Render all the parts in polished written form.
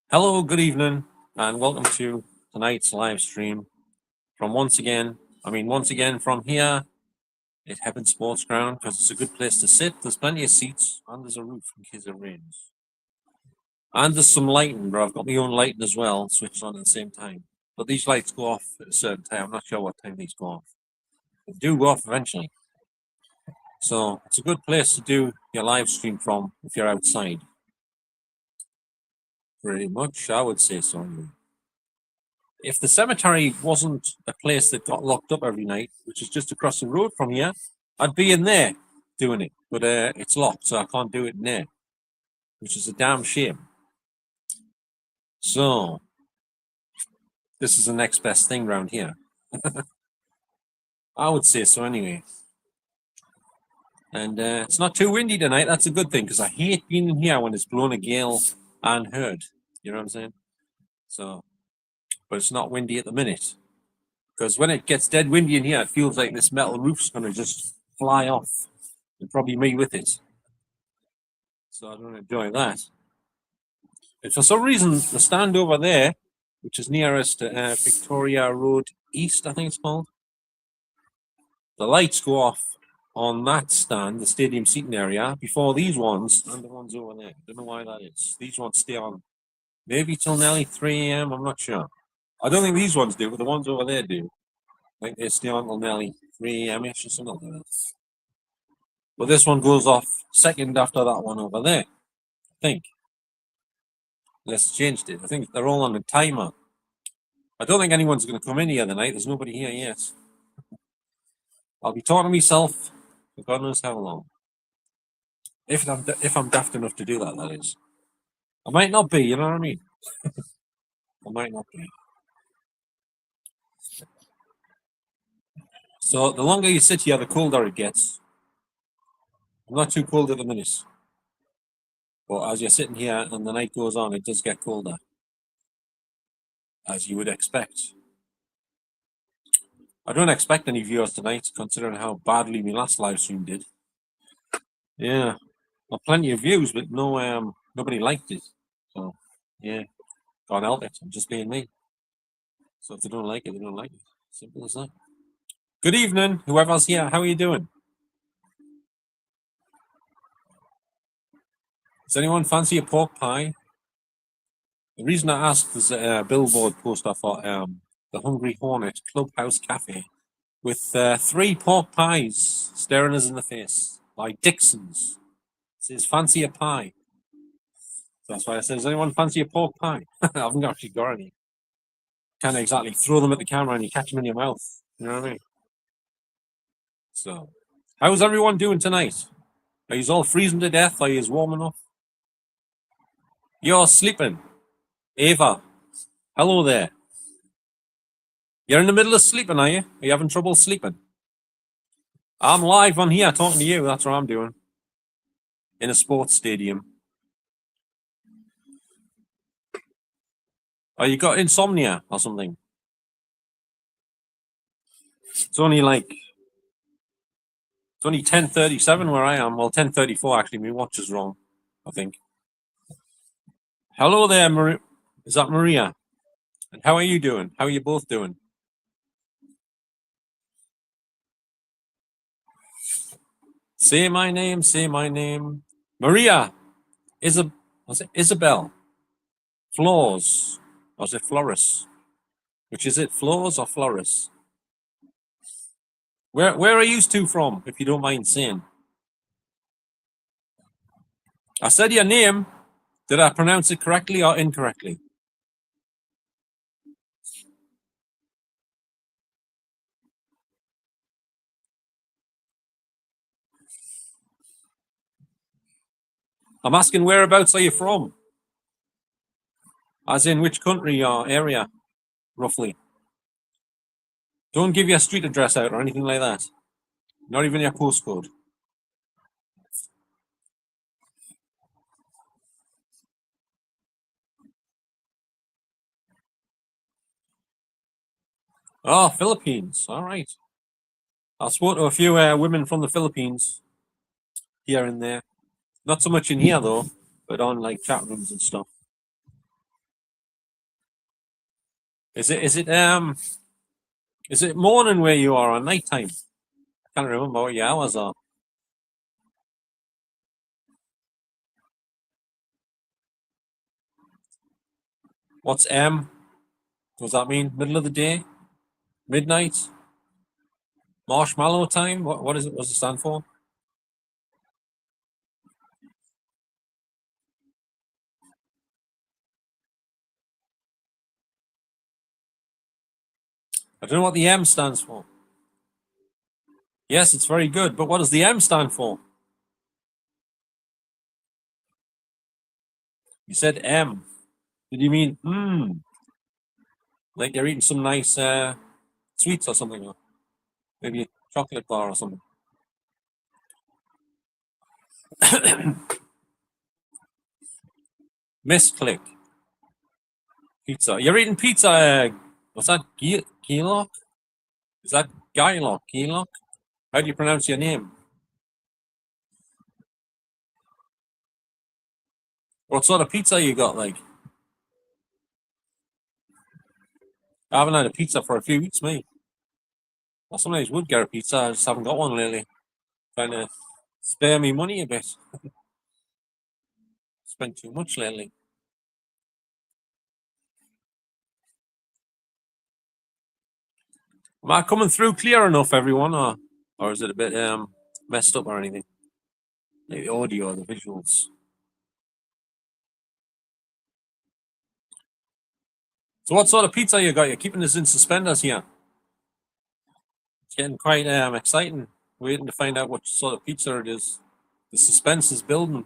Hello, good evening, and welcome to tonight's live stream from once again from here at Hebburn Sports Ground because it's a good place to sit. There's plenty of seats and there's a roof in case it rains. And there's some lighting, but I've got my own lighting as well, switched on at the same time. But these lights go off at a certain time. I'm not sure what time these go off. They do go off eventually. So it's a good place to do your live stream from if you're outside. Pretty much, I would say so. If the cemetery wasn't a place that got locked up every night, which is just across the road from here, I'd be in there doing it. But it's locked, so I can't do it in there, which is a damn shame. So, this is the next best thing around here. I would say so anyway. And it's not too windy tonight. That's a good thing, because I hate being in here when it's blowing a gale and herd. You know what I'm saying? So, but it's not windy at the minute. Because when it gets dead windy in here, it feels like this metal roof's going to just fly off. And probably me with it. So I don't enjoy that. And for some reason, the stand over there, which is nearest Victoria Road East, I think it's called, the lights go off on that stand, the stadium seating area, before these ones and the ones over there. Don't know why that is. These ones stay on maybe till nearly 3 a.m. I'm not sure. I don't think these ones do, but the ones over there do. I think they stay on till nearly 3 a.m.-ish or something like that. But this one goes off second after that one over there, I think. Unless it's changed it. I think they're all on a timer. I don't think anyone's going to come in here tonight. There's nobody here yet. I'll be talking to myself for God knows how long. If I'm daft enough to do that, that is. I might not be, you know what I mean? I might not be. So the longer you sit here, the colder it gets. I'm not too cold at the minute. But as you're sitting here and the night goes on, it does get colder. As you would expect. I don't expect any viewers tonight, considering how badly my last live stream did. Yeah. Well, plenty of views, but nobody liked it. So, yeah. Can't help it. I'm just being me. So if they don't like it, they don't like it. Simple as that. Good evening, whoever's here. How are you doing? Does anyone fancy a pork pie? The reason I asked is a billboard poster for the Hungry Hornet Clubhouse Cafe with 3 pork pies staring us in the face, like Dixon's. It says, fancy a pie. So that's why I said, does anyone fancy a pork pie? I haven't actually got any. Can't exactly throw them at the camera and you catch them in your mouth. You know what I mean? So, how's everyone doing tonight? Are you all freezing to death? Are you warm enough? You're sleeping. Ava, hello there. You're in the middle of sleeping, are you? Are you having trouble sleeping? I'm live on here talking to you. That's what I'm doing. In a sports stadium. Oh, you got insomnia or something? It's only 10:37 where I am. Well, 10:34 actually. My watch is wrong, I think. Hello there, Maria. Is that Maria? And how are you doing? How are you both doing? Say my name, say my name. Maria. Was it Isabel? Flores. Or is it Flores? Which is it, Flores or Flores? Where are you two from, if you don't mind saying? I said your name. Did I pronounce it correctly or incorrectly? I'm asking whereabouts are you from? As in which country or area, roughly? Don't give your street address out or anything like that. Not even your postcode. Oh, Philippines. All right. I've spoken to a few women from the Philippines here and there. Not so much in here, though, but on like chat rooms and stuff. Is it morning where you are or night time? I can't remember what your hours are. What's M? Does that mean middle of the day? Midnight? Marshmallow time? What is it? What's it stand for? I don't know what the M stands for. Yes, it's very good, but what does the M stand for? You said M. Did you mean like you're eating some nice sweets or something? Or maybe a chocolate bar or something. Misclick. Pizza. You're eating pizza. What's that? Geelok? Is that Guylock? Geelok? How do you pronounce your name? What sort of pizza you got? Like, I haven't had a pizza for a few weeks, mate. I sometimes would get a pizza. I just haven't got one lately. Trying to spare me money a bit. Spent too much lately. Am I coming through clear enough, everyone, or is it a bit messed up or anything? Like the audio, the visuals. So, what sort of pizza you got? You're keeping us in suspenders here. It's getting quite exciting. Waiting to find out what sort of pizza it is. The suspense is building.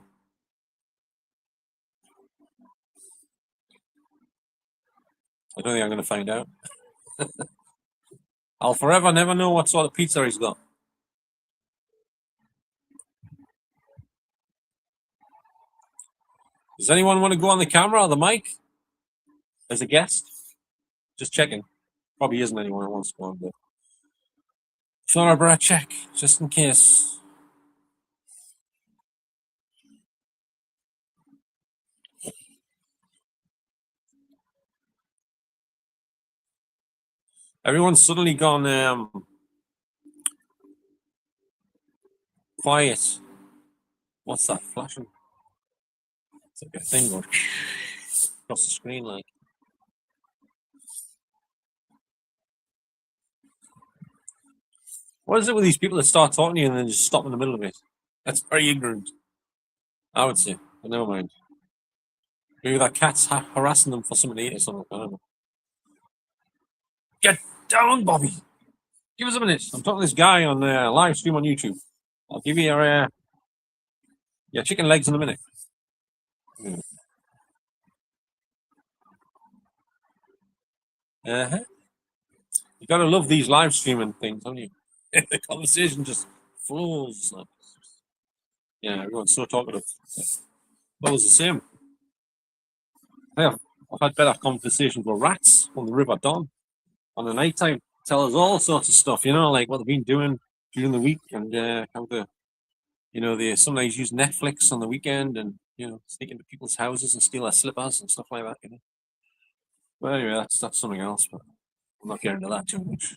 I don't think I'm going to find out. I'll forever never know what sort of pizza he's got. Does anyone want to go on the camera or the mic as a guest? Just checking. Probably isn't anyone who wants to go on, but thought I'd check just in case. Everyone's suddenly gone quiet. What's that flashing? It's like a thing going across the screen, like. What is it with these people that start talking to you and then just stop in the middle of it? That's very ignorant, I would say. But never mind. Maybe that cat's harassing them for something to eat or something. I don't know. Get down, Bobby. Give us a minute. I'm talking to this guy on live stream on YouTube. I'll give you your chicken legs in a minute. Uh-huh. You gotta love these live streaming things, don't you? The conversation just flows. Yeah, everyone's so talkative. That was the same. Yeah, I've had better conversations with rats on the River Don on the night time. Tell us all sorts of stuff, like what they've been doing during the week and how they sometimes use Netflix on the weekend and sneak into people's houses and steal their slippers and stuff like that. But anyway, that's something else. But I'm not getting into that too much.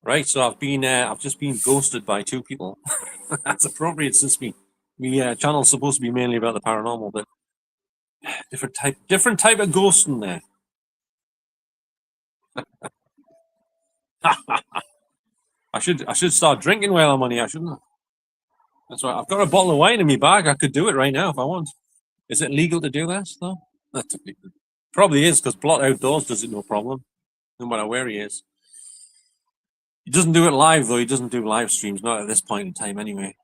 Right, so I've just been ghosted by two people. That's appropriate since my channel's supposed to be mainly about the paranormal, but different type of ghosting there. I should start drinking while I'm on here, shouldn't I? That's right. I've got a bottle of wine in my bag. I could do it right now if I want. Is it legal to do that though? Probably is because Blot Outdoors does it no problem, no matter where he is. He doesn't do it live though. He doesn't do live streams, not at this point in time anyway.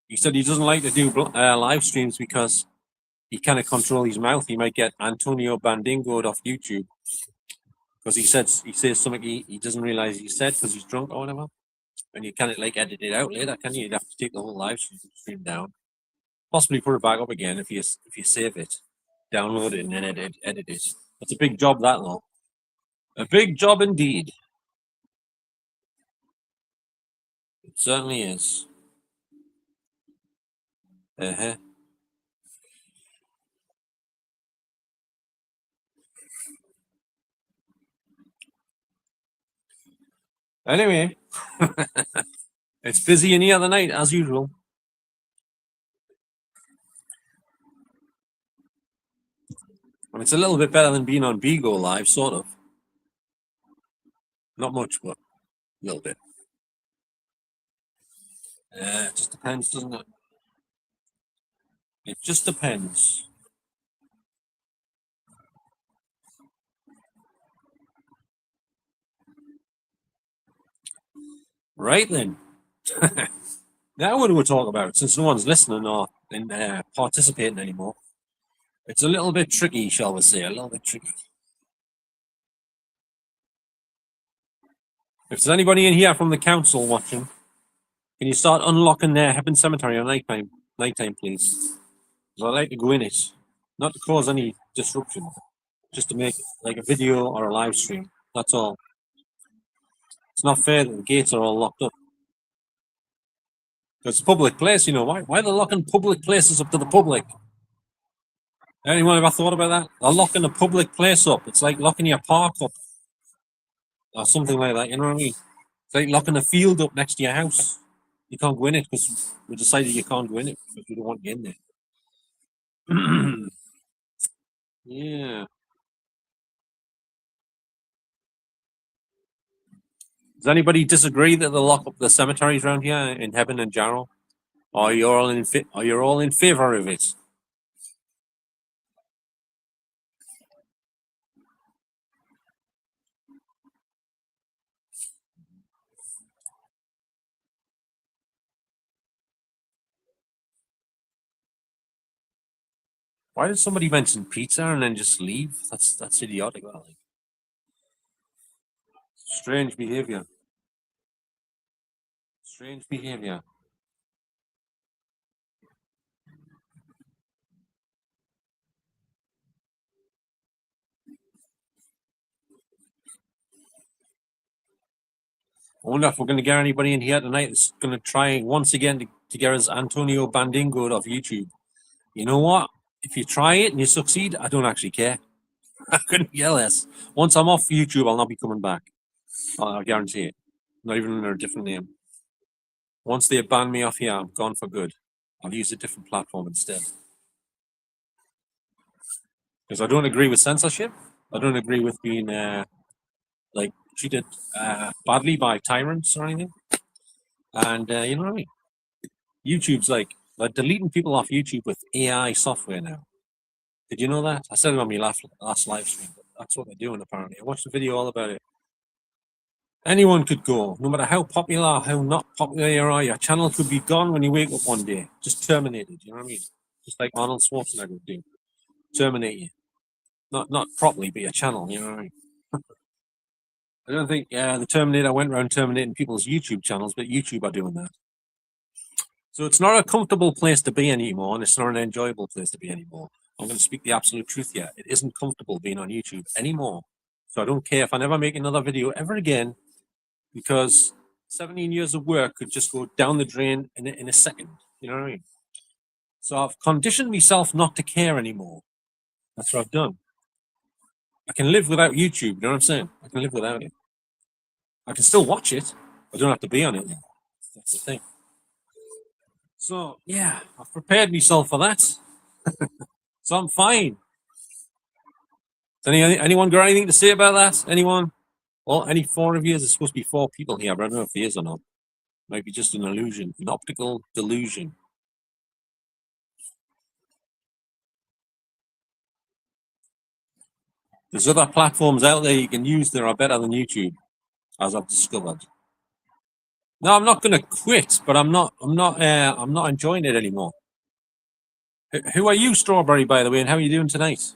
He said he doesn't like to do live streams because he kind of control his mouth. He might get Antonio Bandingo'd off YouTube because he says something he doesn't realize he said because he's drunk or whatever. And you can't edit it out later, can you? You'd have to take the whole live stream down, possibly put it back up again if you save it, download it, and then edit it. It's a big job that though. A big job indeed. It certainly is. Uh-huh. Anyway, it's busy in here tonight as usual. And it's a little bit better than being on Bigo Live, sort of. Not much, but a little bit. It just depends, doesn't it? It just depends. Right then. Now what do we talk about? Since no one's listening or participating anymore, it's a little bit tricky, shall we say? A little bit tricky. If there's anybody in here from the council watching, can you start unlocking their Hebburn Cemetery on nighttime, please? Because I'd like to go in it, not to cause any disruption, just to make like a video or a live stream. That's all. It's not fair that the gates are all locked up. It's a public place, you know. Why are they locking public places up to the public? Anyone ever thought about that? They're locking a public place up. It's like locking your park up or something like that. You know what I mean? It's like locking a field up next to your house. You can't go in it because we decided you can't go in it because we don't want you in there. Yeah. Does anybody disagree that they lock up the cemeteries around here in Hebburn and Jarrow? Or you're all in favor of it? Why did somebody mention pizza and then just leave? That's idiotic. Like. Strange behavior. Strange behavior. I wonder if we're going to get anybody in here tonight that's going to try once again to get us Antonio Bandingo off YouTube. You know what? If you try it and you succeed, I don't actually care. I couldn't care less. Once I'm off YouTube, I'll not be coming back. I guarantee it. Not even under a different name. Once they ban me off here, I'm gone for good. I'll use a different platform instead. Because I don't agree with censorship. I don't agree with being like treated badly by tyrants or anything. And you know what I mean? YouTube's like they're deleting people off YouTube with AI software now. Did you know that? I said it on my last live stream, but that's what they're doing apparently. I watched a video all about it. Anyone could go, no matter how popular, how not popular you are, your channel could be gone when you wake up one day, just terminated. You know what I mean? Just like Arnold Schwarzenegger would do, terminate you. Not properly, but your channel. You know what I mean? I don't think the Terminator went around terminating people's YouTube channels, but YouTube are doing that. So it's not a comfortable place to be anymore, and it's not an enjoyable place to be anymore. I'm going to speak the absolute truth here. It isn't comfortable being on YouTube anymore. So I don't care if I never make another video ever again, because 17 years of work could just go down the drain in a second. You know what I mean? So I've conditioned myself not to care anymore. That's what I've done. I can live without YouTube. You know what I'm saying? I can live without it. I can still watch it. I don't have to be on it. That's the thing. So yeah, I've prepared myself for that. So I'm fine. Anyone got anything to say about that? Anyone? Well, any 4 of you? There's supposed to be 4 people here, but I don't know if there is or not. Might be just an illusion, an optical delusion. There's other platforms out there you can use that are better than YouTube, as I've discovered. No, I'm not going to quit, but I'm not enjoying it anymore. Who are you, Strawberry, by the way, and how are you doing tonight?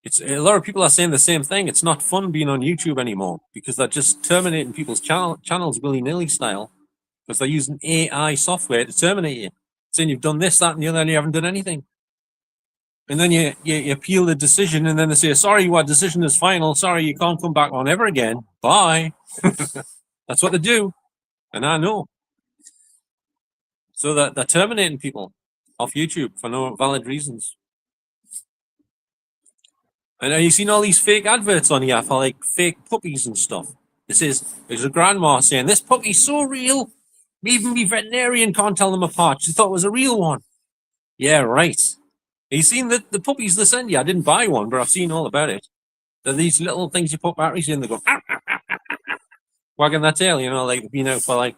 It's a lot of people are saying the same thing. It's not fun being on YouTube anymore because they're just terminating people's channels willy-nilly style because they're using AI software to terminate you, saying you've done this, that, and the other, and you haven't done anything. And then you appeal the decision, and then they say, sorry, your decision is final. Sorry, you can't come back on ever again. Bye. That's what they do. And I know. So that they're terminating people off YouTube for no valid reasons. And have you seen all these fake adverts on here for like fake puppies and stuff? It says, there's a grandma saying, this puppy's so real, even me veterinarian can't tell them apart. She thought it was a real one. Yeah, right. Have you seen the puppies they send you? I didn't buy one, but I've seen all about it. They're these little things you put batteries in, they go, "Arr, arr," wagging their tail, like they've been out for like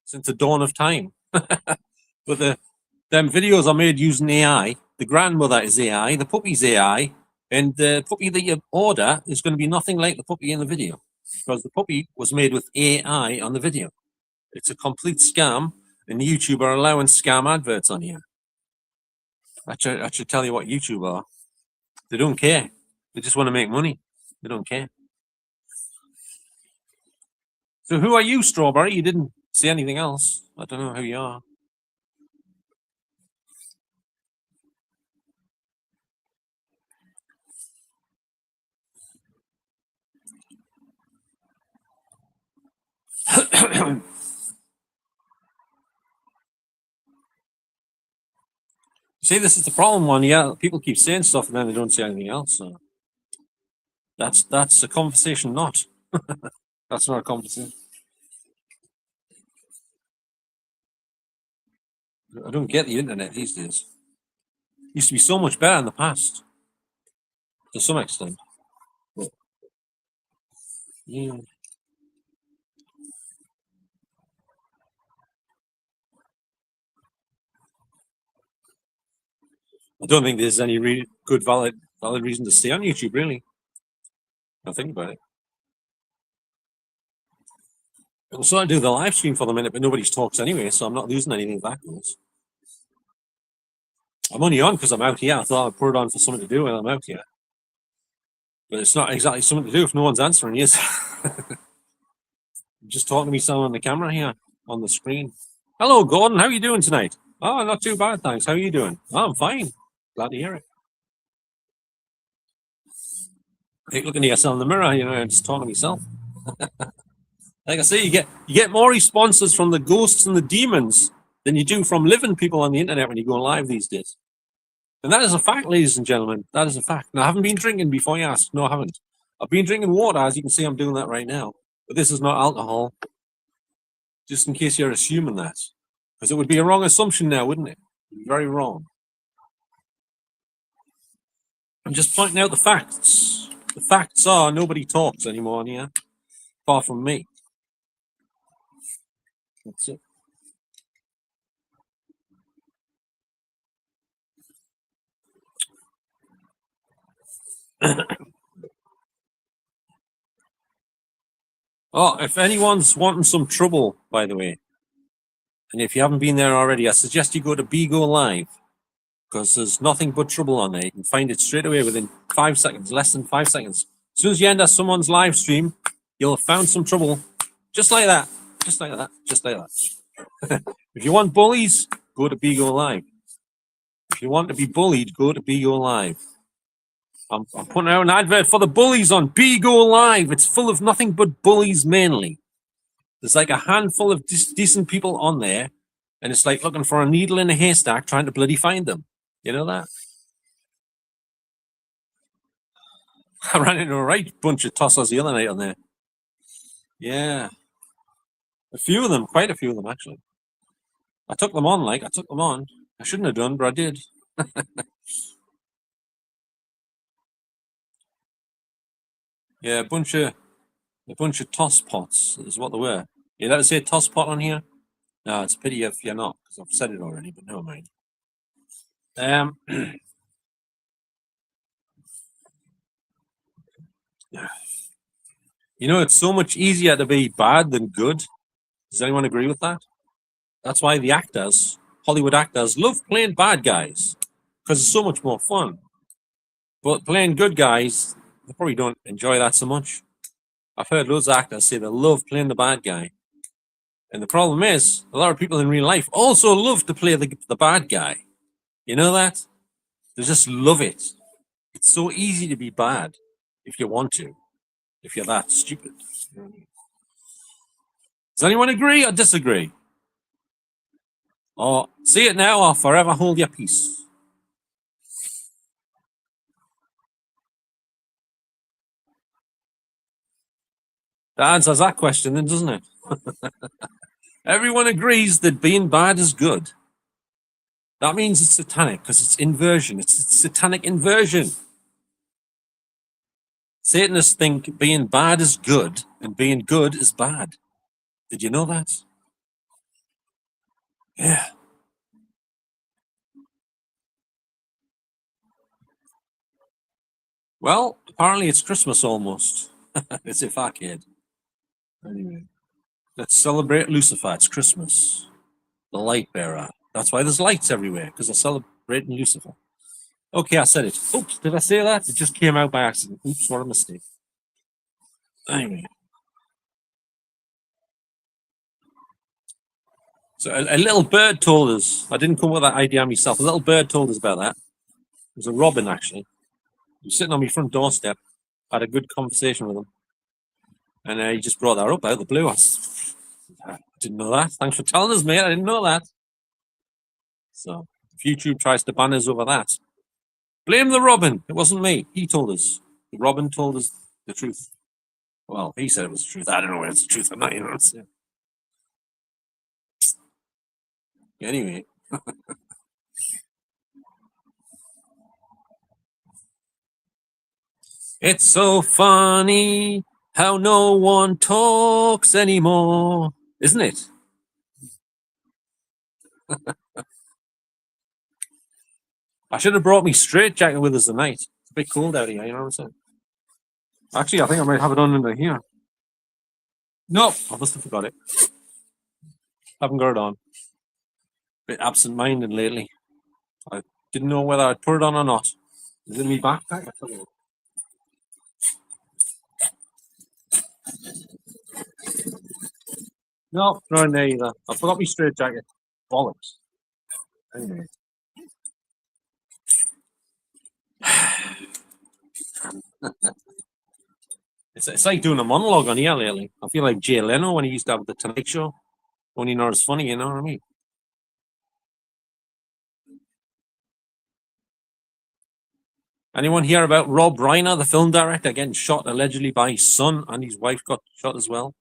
since the dawn of time. But them videos are made using AI. The grandmother is AI, the puppy's AI, and the puppy that you order is going to be nothing like the puppy in the video because the puppy was made with AI on the video. It's a complete scam, and YouTube are allowing scam adverts on here. I should tell you what YouTube are. They don't care. They just want to make money. They don't care. So who are you, Strawberry? You didn't say anything else. I don't know who you are. See, this is the problem one. Yeah, people keep saying stuff and then they don't say anything else. So that's a conversation not. That's not a conversation. I don't get the internet these days. It used to be so much better in the past, to some extent. But, yeah. I don't think there's any good valid reason to stay on YouTube. Really, I think about it. So I do the live stream for the minute, but nobody's talks anyway, so I'm not losing anything if that goes. I'm only on because I'm out here. I thought I'd put it on for something to do when I'm out here. But it's not exactly something to do if no one's answering you. Just talking to me someone on the camera here on the screen. Hello, Gordon. How are you doing tonight? Oh, not too bad, thanks. How are you doing? Oh, I'm fine. Glad to hear it. Like looking at yourself in the mirror, and just talking to myself. Like I say, you get more responses from the ghosts and the demons than you do from living people on the internet when you go live these days. And that is a fact, ladies and gentlemen. That is a fact. Now, I haven't been drinking before you asked. No, I haven't. I've been drinking water, as you can see. I'm doing that right now. But this is not alcohol. Just in case you're assuming that, because it would be a wrong assumption now, wouldn't it? Very wrong. I'm just pointing out the facts. The facts are nobody talks anymore in here, apart from me. That's it. Oh, if anyone's wanting some trouble, by the way, and if you haven't been there already, I suggest you go to Bigo Live, because there's nothing but trouble on there. You can find it straight away within 5 seconds, less than 5 seconds. As soon as you enter someone's live stream, you'll have found some trouble, just like that, just like that, just like that. If you want bullies, go to Bigo Live. If you want to be bullied, go to Bigo Live. I'm putting out an advert for the bullies on Bigo Live. It's full of nothing but bullies mainly. There's like a handful of decent people on there, and it's like looking for a needle in a haystack trying to bloody find them. You know that? I ran into a right bunch of tossers the other night on there. Yeah. A few of them, quite a few of them, actually. I took them on, I took them on. I shouldn't have done, but I did. Yeah, a bunch of toss pots is what they were. You let us say toss pot on here? No, it's a pity if you're not, because I've said it already, but never mind. It's so much easier to be bad than good. Does anyone agree with that? That's why the actors, Hollywood actors, love playing bad guys, because it's so much more fun. But playing good guys, they probably don't enjoy that so much. I've heard loads of actors say they love playing the bad guy. And the problem is, a lot of people in real life also love to play the bad guy. You know that? They just love it. It's so easy to be bad if you want to, if you're that stupid. Does anyone agree or disagree? Or say it now or forever hold your peace. That answers that question, then, doesn't it? Everyone agrees that being bad is good. That means it's satanic because it's inversion. It's satanic inversion. Satanists think being bad is good and being good is bad. Did you know that? Yeah. Well, apparently it's Christmas almost. As if I cared. Anyway, let's celebrate Lucifer. It's Christmas. The light bearer. That's why there's lights everywhere, because they're celebrating Lucifer. Okay, I said it. Oops, did I say that? It just came out by accident. Oops, what a mistake. Anyway. So a little bird told us, I didn't come up with that idea myself, a little bird told us about that. It was a robin, actually. He was sitting on my front doorstep. I had a good conversation with him. And he just brought that up out of the blue. I didn't know that. Thanks for telling us, mate. I didn't know that. So if YouTube tries to ban us over that, blame the robin. It wasn't me. He told us. The robin told us the truth. Well, he said it was the truth. I don't know whether it's the truth or not. You know what I'm saying? Anyway. It's so funny how no one talks anymore, isn't it? I should have brought me straight jacket with us tonight. It's a bit cold out here, you know what I'm saying? Actually, I think I might have it on under here. Nope, I must have forgot it. Haven't got it on. Bit absent-minded lately. I didn't know whether I'd put it on or not. Is it in my backpack? No, not in there either. I forgot my straight jacket. Bollocks. Anyway. It's like doing a monologue on here lately. I feel like Jay Leno when he used to have the Tonight Show. Only not as funny, you know what I mean? Anyone hear about Rob Reiner, the film director, getting shot allegedly by his son, and his wife got shot as well?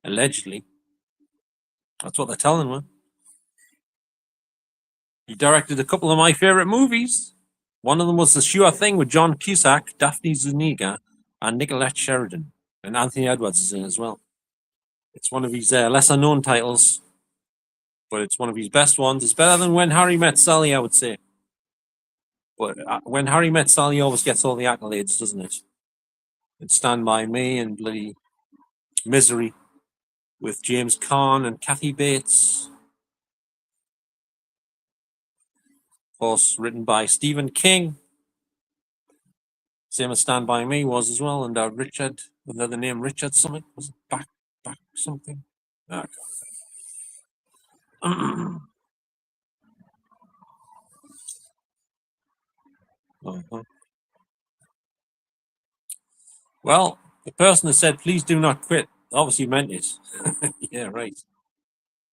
Allegedly. That's what they're telling me. He directed a couple of my favorite movies. One of them was The Sure Thing with John Cusack, Daphne Zuniga, and Nicolette Sheridan. And Anthony Edwards is in as well. It's one of his lesser known titles, but it's one of his best ones. It's better than When Harry Met Sally, I would say. But When Harry Met Sally always gets all the accolades, doesn't it? And Stand By Me and bloody Misery with James Caan and Kathy Bates. Of course, written by Stephen King. Same as Stand By Me was as well. And Richard, another name, Richard something. Was it back something? Ah, uh-huh. Well, the person that said, please do not quit, obviously meant it. Yeah, right.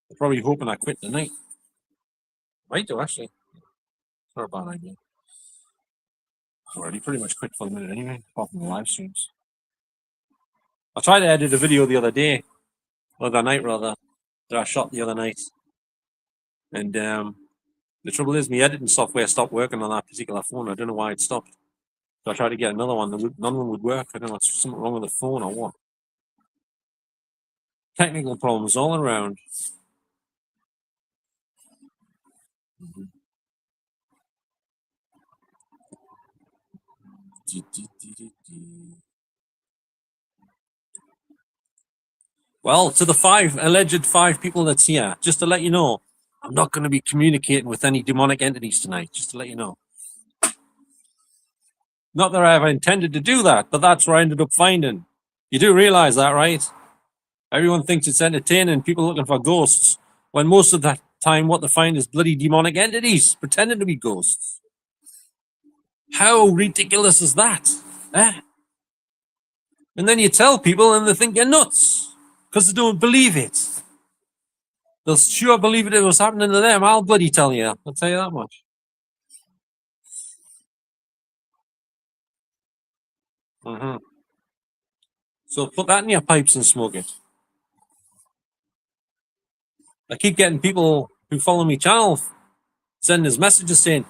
They're probably hoping I quit tonight. Might do, actually. It's not a bad idea. I've already pretty much quit for the minute anyway, apart from the live streams. I tried to edit a video the other night rather, that I shot the other night. And the trouble is, my editing software stopped working on that particular phone. I don't know why it stopped. So I tried to get another one. None of them would work. I don't know, it's something wrong with the phone or what. Technical problems all around. Well, to the alleged five people that's here, just to let you know, I'm not going to be communicating with any demonic entities tonight, just to let you know. Not that I ever intended to do that, but that's where I ended up finding. You do realize that, right? Everyone thinks it's entertaining, people looking for ghosts, when most of the time what they find is bloody demonic entities pretending to be ghosts. How ridiculous is that? Eh? And then you tell people and they think you're nuts because they don't believe it. They'll sure believe it was happening to them. I'll bloody tell you. I'll tell you that much. Mm-hmm. So put that in your pipes and smoke it. I keep getting people who follow me channel sending us messages saying,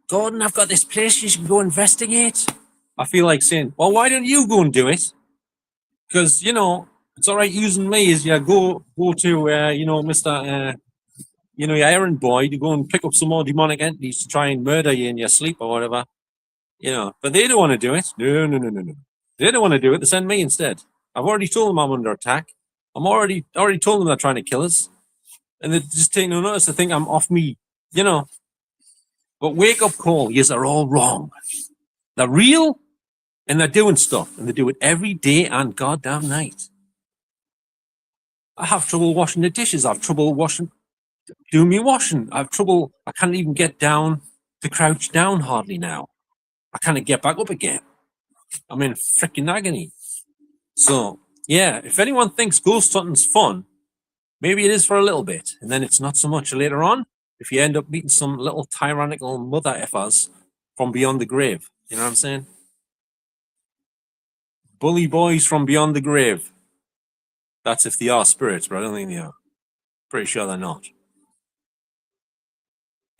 Gordon, I've got this place you should go investigate. I feel like saying, well, why don't you go and do it? Because, it's all right using me as you go to, Mr. Your errand boy to go and pick up some more demonic entities to try and murder you in your sleep or whatever. But they don't want to do it. No. They don't want to do it. They send me instead. I've already told them I'm under attack. I'm already told them they're trying to kill us. And they just take no notice. They think I'm off me, But wake up call, yes, they're all wrong. They're real and they're doing stuff. And they do it every day and goddamn night. I have trouble washing the dishes. I have trouble doing me washing. I have trouble. I can't even get down to crouch down hardly now. I can't get back up again. I'm in freaking agony. So, yeah, if anyone thinks ghost hunting's fun, maybe it is for a little bit, and then it's not so much later on if you end up meeting some little tyrannical mother effers from beyond the grave. You know what I'm saying? Bully boys from beyond the grave. That's if they are spirits, but I don't think they are. Pretty sure they're not.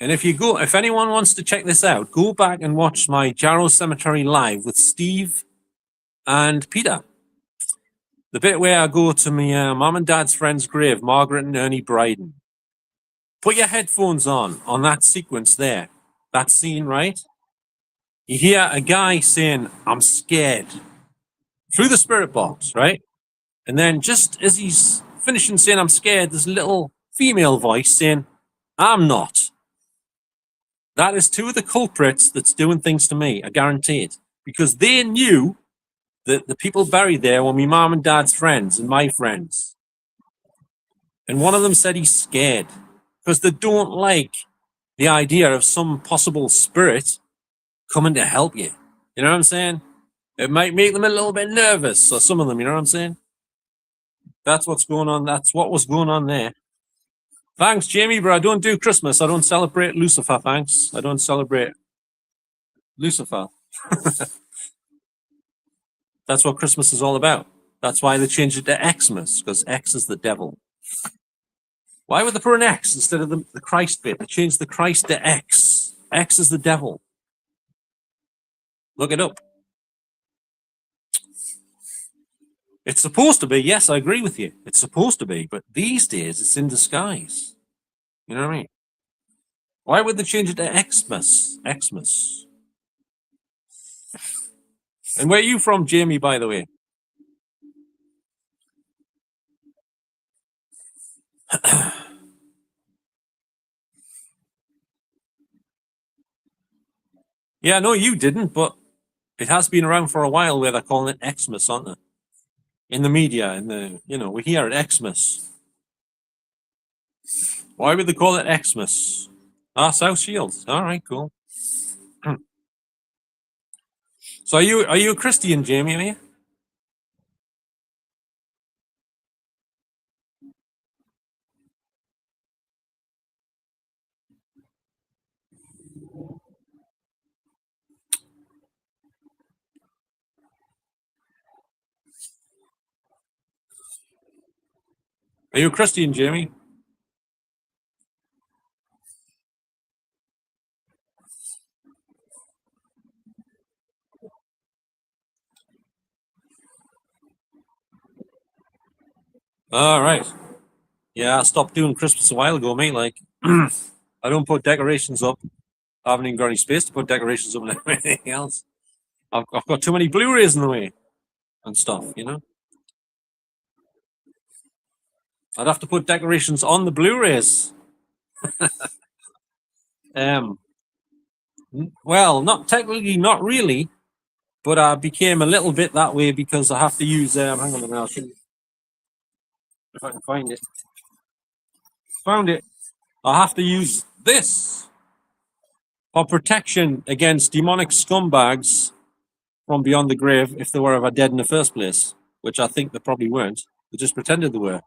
And if anyone wants to check this out, go back and watch my Jarrow Cemetery live with Steve and Peter. The bit where I go to my mum and dad's friend's grave, Margaret and Ernie Bryden. Put your headphones on that sequence there. That scene, right? You hear a guy saying, I'm scared. Through the spirit box, right? And then just as he's finishing saying, I'm scared, there's a little female voice saying, I'm not. That is two of the culprits that's doing things to me, I guarantee it. Because they knew that the people buried there were my mom and dad's friends and my friends. And one of them said he's scared because they don't like the idea of some possible spirit coming to help you. You know what I'm saying? It might make them a little bit nervous, or some of them, you know what I'm saying? That's what's going on. That's what was going on there. Thanks, Jamie, but I don't do Christmas. I don't celebrate Lucifer, thanks. I don't celebrate Lucifer. That's what Christmas is all about. That's why they changed it to Xmas, because X is the devil. Why would they put an X instead of the Christ bit? They changed the Christ to X. X is the devil. Look it up. It's supposed to be, yes, I agree with you. It's supposed to be, but these days it's in disguise. You know what I mean? Why would they change it to Xmas? Xmas. And where are you from, Jamie, by the way? Yeah, no, you didn't, but it has been around for a while where they're calling it Xmas, aren't they? In the media, we hear it Xmas. Why would they call it Xmas? South Shields. All right, cool. So are you a Christian, Jamie, are you? Are you a Christian, Jamie? All right. Yeah, I stopped doing Christmas a while ago, mate. Like, I don't put decorations up. I haven't even got any space to put decorations up and everything else. I've got too many Blu-rays in the way and stuff, I'd have to put decorations on the Blu-rays. Well, not technically, not really, but I became a little bit that way because I have to use. Hang on a minute, I'll show you if I can find it. Found it. I have to use this for protection against demonic scumbags from beyond the grave if they were ever dead in the first place, which I think they probably weren't. They just pretended they were.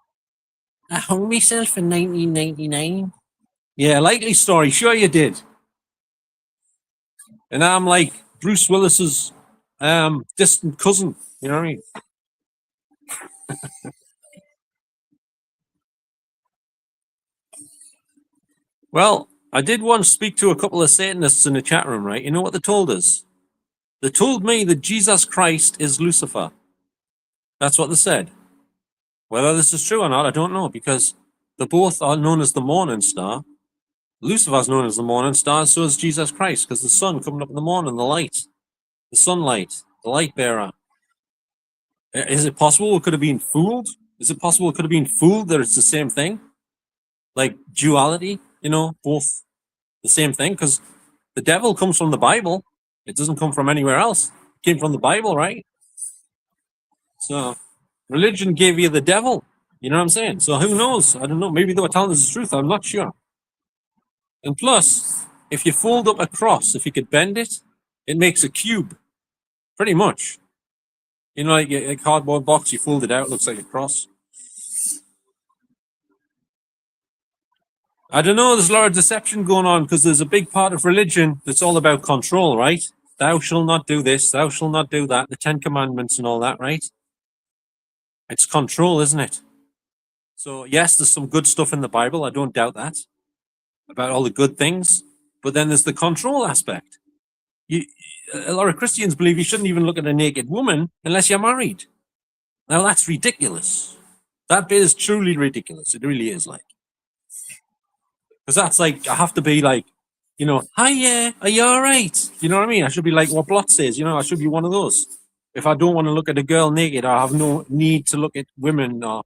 I hung myself in 1999. Yeah, likely story. Sure you did. And I'm like Bruce Willis's distant cousin. You know what I mean? Well, I did once speak to a couple of Satanists in the chat room, right? You know what they told us? They told me that Jesus Christ is Lucifer. That's what they said. Whether this is true or not, I don't know, because they both are known as the morning star. Lucifer's known as the morning star, so is Jesus Christ, because the sun coming up in the morning, the light, the sunlight, the light bearer. Is it possible we could have been fooled? Is it possible we could have been fooled that it's the same thing? Like duality, both the same thing? Because the devil comes from the Bible. It doesn't come from anywhere else. It came from the Bible, right? So religion gave you the devil. You know what I'm saying? So who knows? I don't know. Maybe they were telling us the truth. I'm not sure. And plus, if you fold up a cross, if you could bend it, it makes a cube. Pretty much. Like a cardboard box, you fold it out, it looks like a cross. I don't know, there's a lot of deception going on because there's a big part of religion that's all about control, right? Thou shalt not do this, thou shalt not do that, the 10 Commandments and all that, right? It's control, isn't it? So, yes, there's some good stuff in the Bible, I don't doubt that, about all the good things, but then there's the control aspect. A lot of Christians believe you shouldn't even look at a naked woman unless you're married. Now, that's ridiculous. That bit is truly ridiculous. It really is, like. Because that's like, I have to be like, hi, yeah, are you all right? You know what I mean? I should be like what Blot says, I should be one of those. If I don't want to look at a girl naked, I have no need to look at women. Or,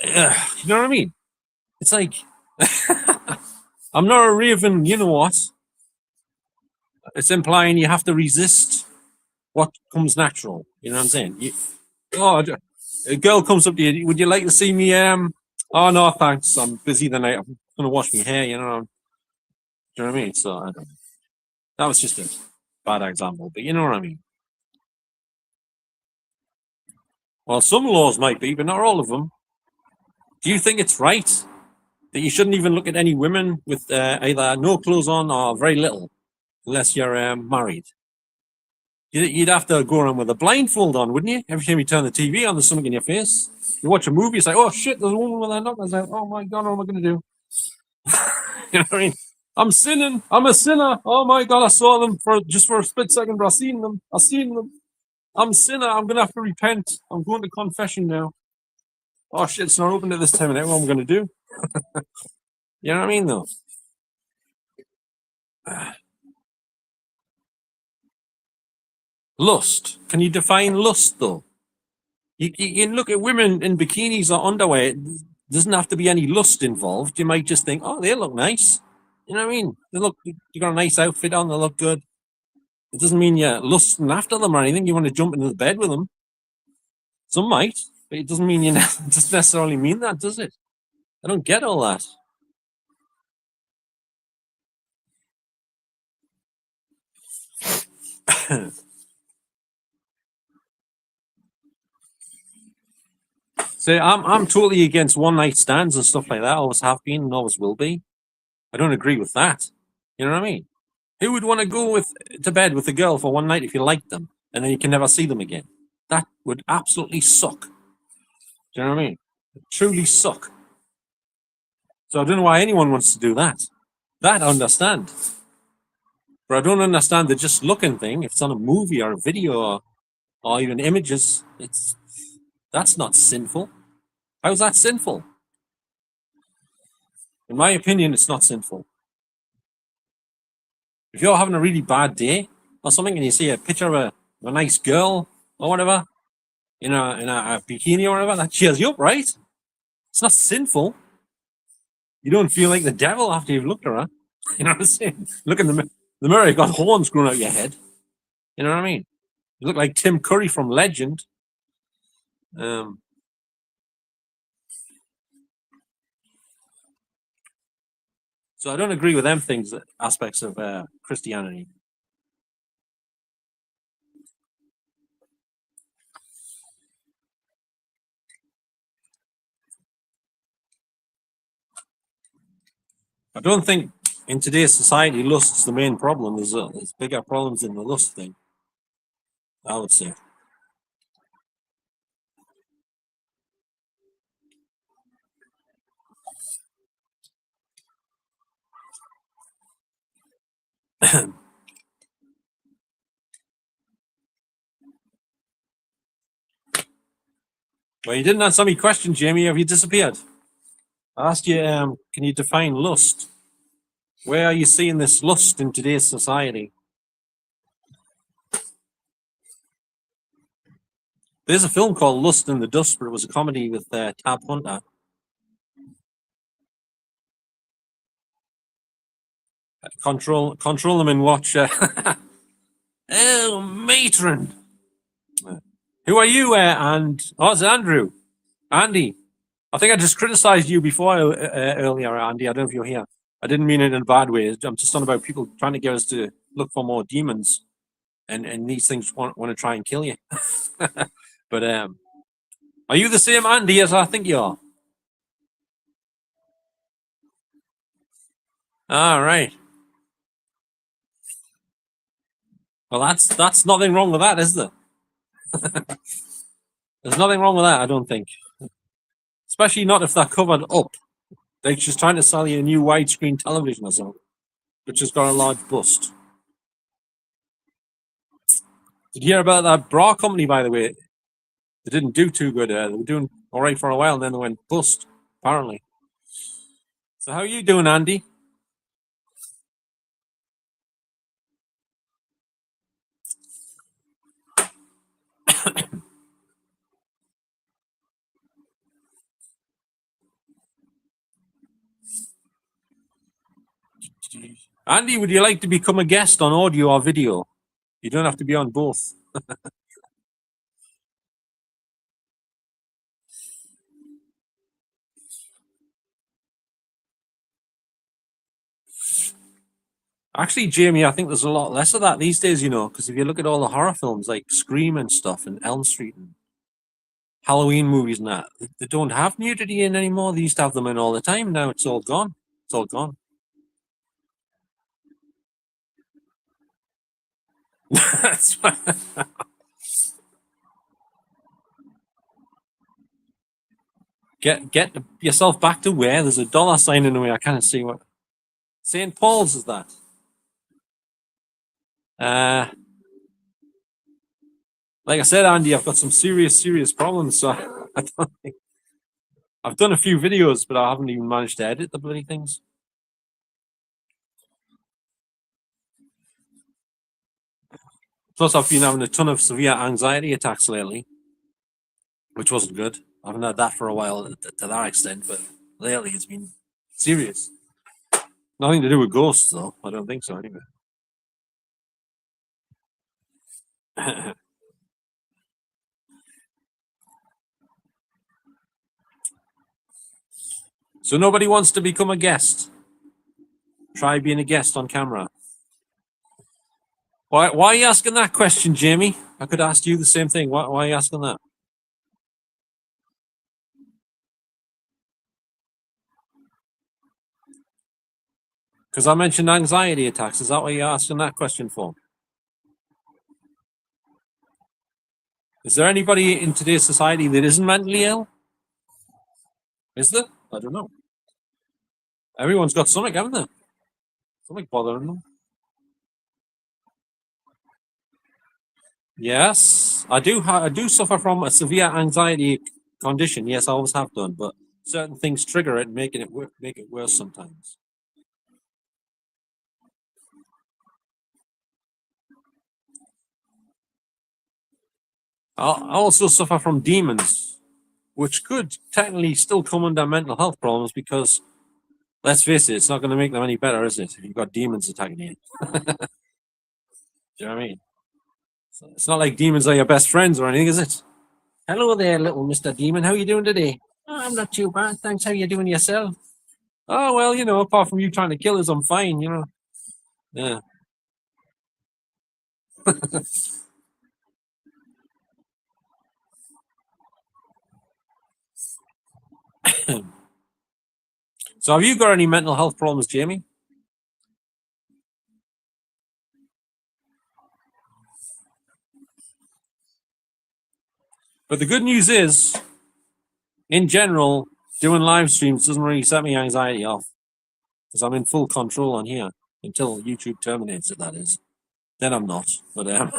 you know what I mean? It's like, I'm not a raven, you know what? It's implying you have to resist what comes natural. You know what I'm saying? A girl comes up to you, would you like to see me? Oh, no, thanks. I'm busy tonight. I'm going to wash my hair, Do you know what I mean? So, I don't know. That was just a bad example, but you know what I mean. Well, some laws might be, but not all of them. Do you think it's right that you shouldn't even look at any women with either no clothes on or very little, unless you're married? You'd have to go around with a blindfold on, wouldn't you? Every time you turn the TV on, there's something in your face. You watch a movie, it's like, oh shit, there's a woman with her knuckles out. Oh my God, what am I going to do? You know what I mean? I'm sinning. I'm a sinner. Oh my God, I saw them for a split second, but I seen them. I'm a sinner. I'm going to have to repent. I'm going to confession now. Oh shit, it's not open at this time of night. What am I going to do? You know what I mean, though? Lust. Can you define lust, though? You can look at women in bikinis or underwear. It doesn't have to be any lust involved. You might just think, oh, they look nice. You know what I mean? You got a nice outfit on. They look good. It doesn't mean you're lusting after them or anything. You want to jump into the bed with them. Some might, but it doesn't mean it doesn't necessarily mean that, does it? I don't get all that. So I'm totally against one night stands and stuff like that. Always have been and always will be. I don't agree with that. You know what I mean? Who would want to go to bed with a girl for one night if you liked them and then you can never see them again? That would absolutely suck. Do you know what I mean? It'd truly suck. So I don't know why anyone wants to do that. That I understand. But I don't understand the just looking thing. If it's on a movie or a video or even images, that's not sinful. How's that sinful? In my opinion, it's not sinful. If you're having a really bad day or something and you see a picture of a nice girl or whatever in a bikini or whatever, that cheers you up, right? It's not sinful. You don't feel like the devil after you've looked at her. You know what I'm saying? Look in the mirror, you've got horns growing out your head. You know what I mean? You look like Tim Curry from Legend. So I don't agree with them aspects of Christianity. I don't think in today's society lust's the main problem. There's bigger problems in the lust thing, I would say. Well, you didn't answer my question, Jamie. Have you disappeared? I asked you, can you define lust? Where are you seeing this lust in today's society? There's a film called Lust in the Dust, but it was a comedy with Tab Hunter. Control them and watch. Oh, matron. Who are you, and oh, it's Andrew. Andy. I think I just criticized you before earlier, Andy. I don't know if you're here. I didn't mean it in a bad way. I'm just on about people trying to get us to look for more demons, and these things want to try and kill you. But are you the same Andy as I think you are? All right. Well, that's nothing wrong with that, is there? There's nothing wrong with that, I don't think. Especially not if they're covered up. Like she's trying to sell you a new widescreen television or something, which has got a large bust. Did you hear about that bra company, by the way? They didn't do too good. They were doing all right for a while, and then they went bust, apparently. So how are you doing, Andy? Andy, would you like to become a guest on audio or video? You don't have to be on both. Actually, Jamie, I think there's a lot less of that these days, you know, because if you look at all the horror films like Scream and stuff and Elm Street and Halloween movies and that, they don't have nudity in anymore. They used to have them in all the time. Now it's all gone. It's all gone. That's why. Get yourself back to where there's a dollar sign in the way. I can't see what St. Paul's is that. Like I said, Andy, I've got some serious problems. So I don't think I've done a few videos, but I haven't even managed to edit the bloody things. Plus, I've been having a ton of severe anxiety attacks lately, which wasn't good. I haven't had that for a while to that extent, but lately it's been serious. Nothing to do with ghosts, though. I don't think so, anyway. So nobody wants to become a guest. Try being a guest on camera. Why are you asking that question, Jamie? I could ask you the same thing. Why are you asking that? Because I mentioned anxiety attacks. Is that what you're asking that question for? Is there anybody in today's society that isn't mentally ill? Is there? I don't know. Everyone's got something, haven't they? Something bothering them. Yes, I do. I do suffer from a severe anxiety condition. Yes, I always have done, but certain things trigger it, making it make it worse sometimes. I also suffer from demons, which could technically still come under mental health problems because, let's face it, it's not going to make them any better, is it? If you've got demons attacking you. Do you know what I mean? So it's not like demons are your best friends or anything, is it? Hello there, little Mr. Demon. How are you doing today? Oh, I'm not too bad. Thanks. How are you doing yourself? Oh, well, you know, apart from you trying to kill us, I'm fine, you know. Yeah. So have you got any mental health problems, Jamie? But the good news is, in general, doing live streams doesn't really set me anxiety off because I'm in full control on here. until YouTube terminates it. That is, then I'm not. But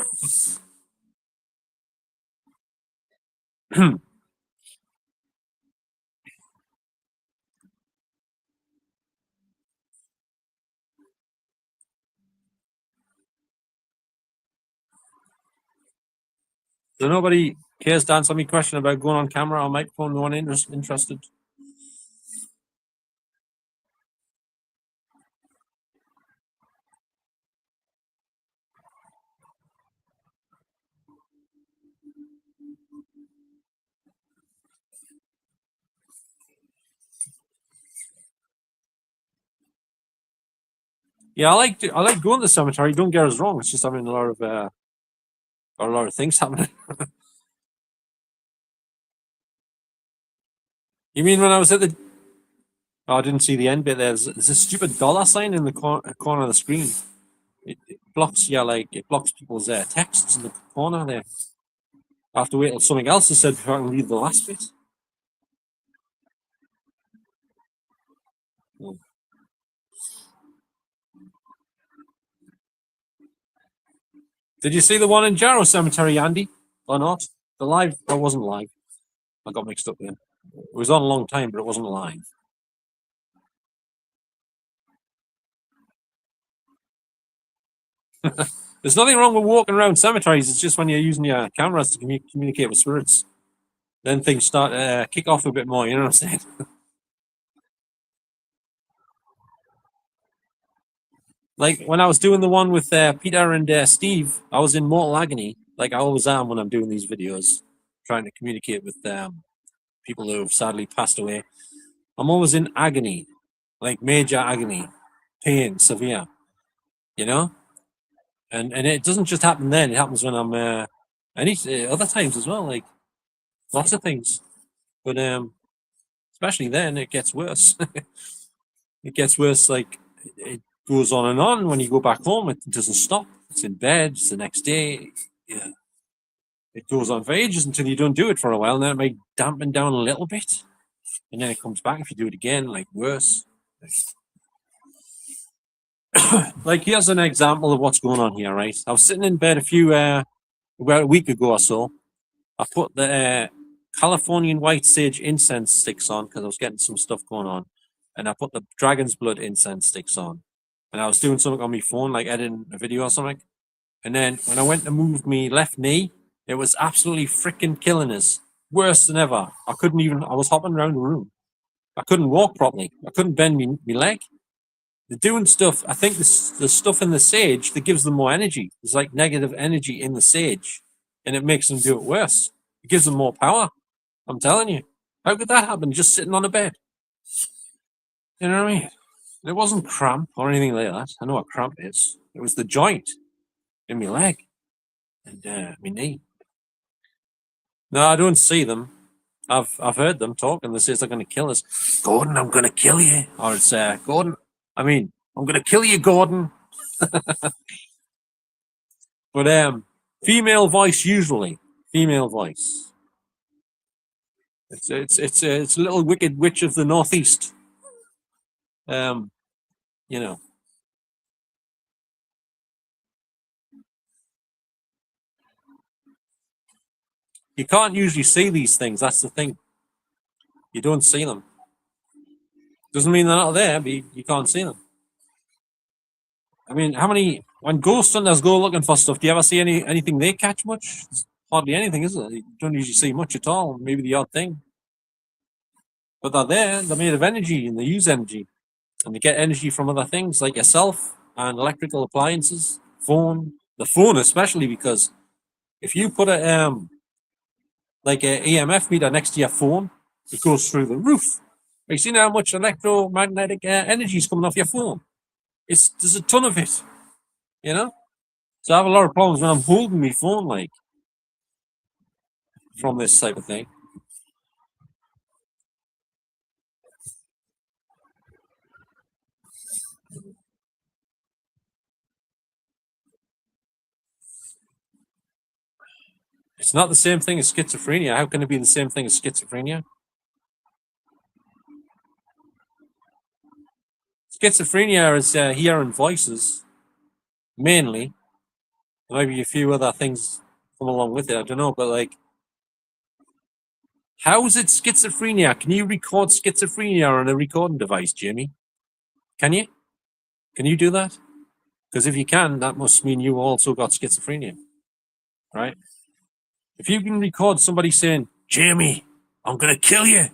so nobody cares to answer my question about going on camera or microphone. No one interested. Yeah, I like going to the cemetery. Don't get us wrong. It's just having a lot of things happening. You mean when I was at the? Oh, I didn't see the end bit. There's a stupid dollar sign in the corner of the screen. It blocks, yeah, like it blocks people's texts in the corner there. I have to wait till something else is said before I can read the last bit. Hmm. Did you see the one in Jarrow Cemetery, Andy? Or not? The live? That wasn't live. I got mixed up then. It was on a long time, but it wasn't live. There's nothing wrong with walking around cemeteries. It's just when you're using your cameras to communicate with spirits, then things start to kick off a bit more. You know what I'm saying? Like when I was doing the one with Peter and Steve, I was in mortal agony, like I always am when I'm doing these videos, trying to communicate with people who have sadly passed away. I'm always in agony, like major agony, pain, severe, you know. And it doesn't just happen then; it happens when I'm any other times as well, like lots of things. But especially then, it gets worse. It gets worse. Like it goes on and on. When you go back home, it doesn't stop. It's in bed. It's the next day. Yeah, it goes on for ages until you don't do it for a while. And then it might dampen down a little bit, and then it comes back if you do it again, like worse. Like here's an example of what's going on here. Right, I was sitting in bed about a week ago or so. I put the Californian white sage incense sticks on because I was getting some stuff going on, and I put the dragon's blood incense sticks on, and I was doing something on my phone, like editing a video or something. And then when I went to move my left knee, it was absolutely freaking killing us, worse than ever. I couldn't even. I was hopping around the room. I couldn't walk properly. I couldn't bend my leg. They're doing stuff. I think the stuff in the sage that gives them more energy. There's like negative energy in the sage, and it makes them do it worse. It gives them more power. I'm telling you. How could that happen just sitting on a bed? You know what I mean? It wasn't cramp or anything like that. I know what cramp is. It was the joint in my leg and my knee. No, I don't see them. I've heard them talk and they say they're going to kill us. Gordon, I'm going to kill you. Or it's Gordon. I'm going to kill you, Gordon. But female voice usually. Female voice. It's a little wicked witch of the northeast. Um, you know. You can't usually see these things. That's the thing. You don't see them. Doesn't mean they're not there, but you can't see them. I mean, how many when ghost hunters go looking for stuff? Do you ever see anything they catch much? It's hardly anything, is it? You don't usually see much at all. Maybe the odd thing, but they're there. They're made of energy, and they use energy, and they get energy from other things like yourself and electrical appliances, phone, the phone especially because if you put like a EMF meter next to your phone, it goes through the roof. Have you seen how much electromagnetic energy is coming off your phone? There's a ton of it, you know. So I have a lot of problems when I'm holding my phone, like from this type of thing. It's not the same thing as schizophrenia. How can it be the same thing as schizophrenia? Schizophrenia is hearing voices, mainly. Maybe a few other things come along with it. I don't know, but like, how is it schizophrenia? Can you record schizophrenia on a recording device, Jamie? Can you? Can you do that? Because if you can, that must mean you also got schizophrenia, right? If you can record somebody saying, Jamie, I'm going to kill you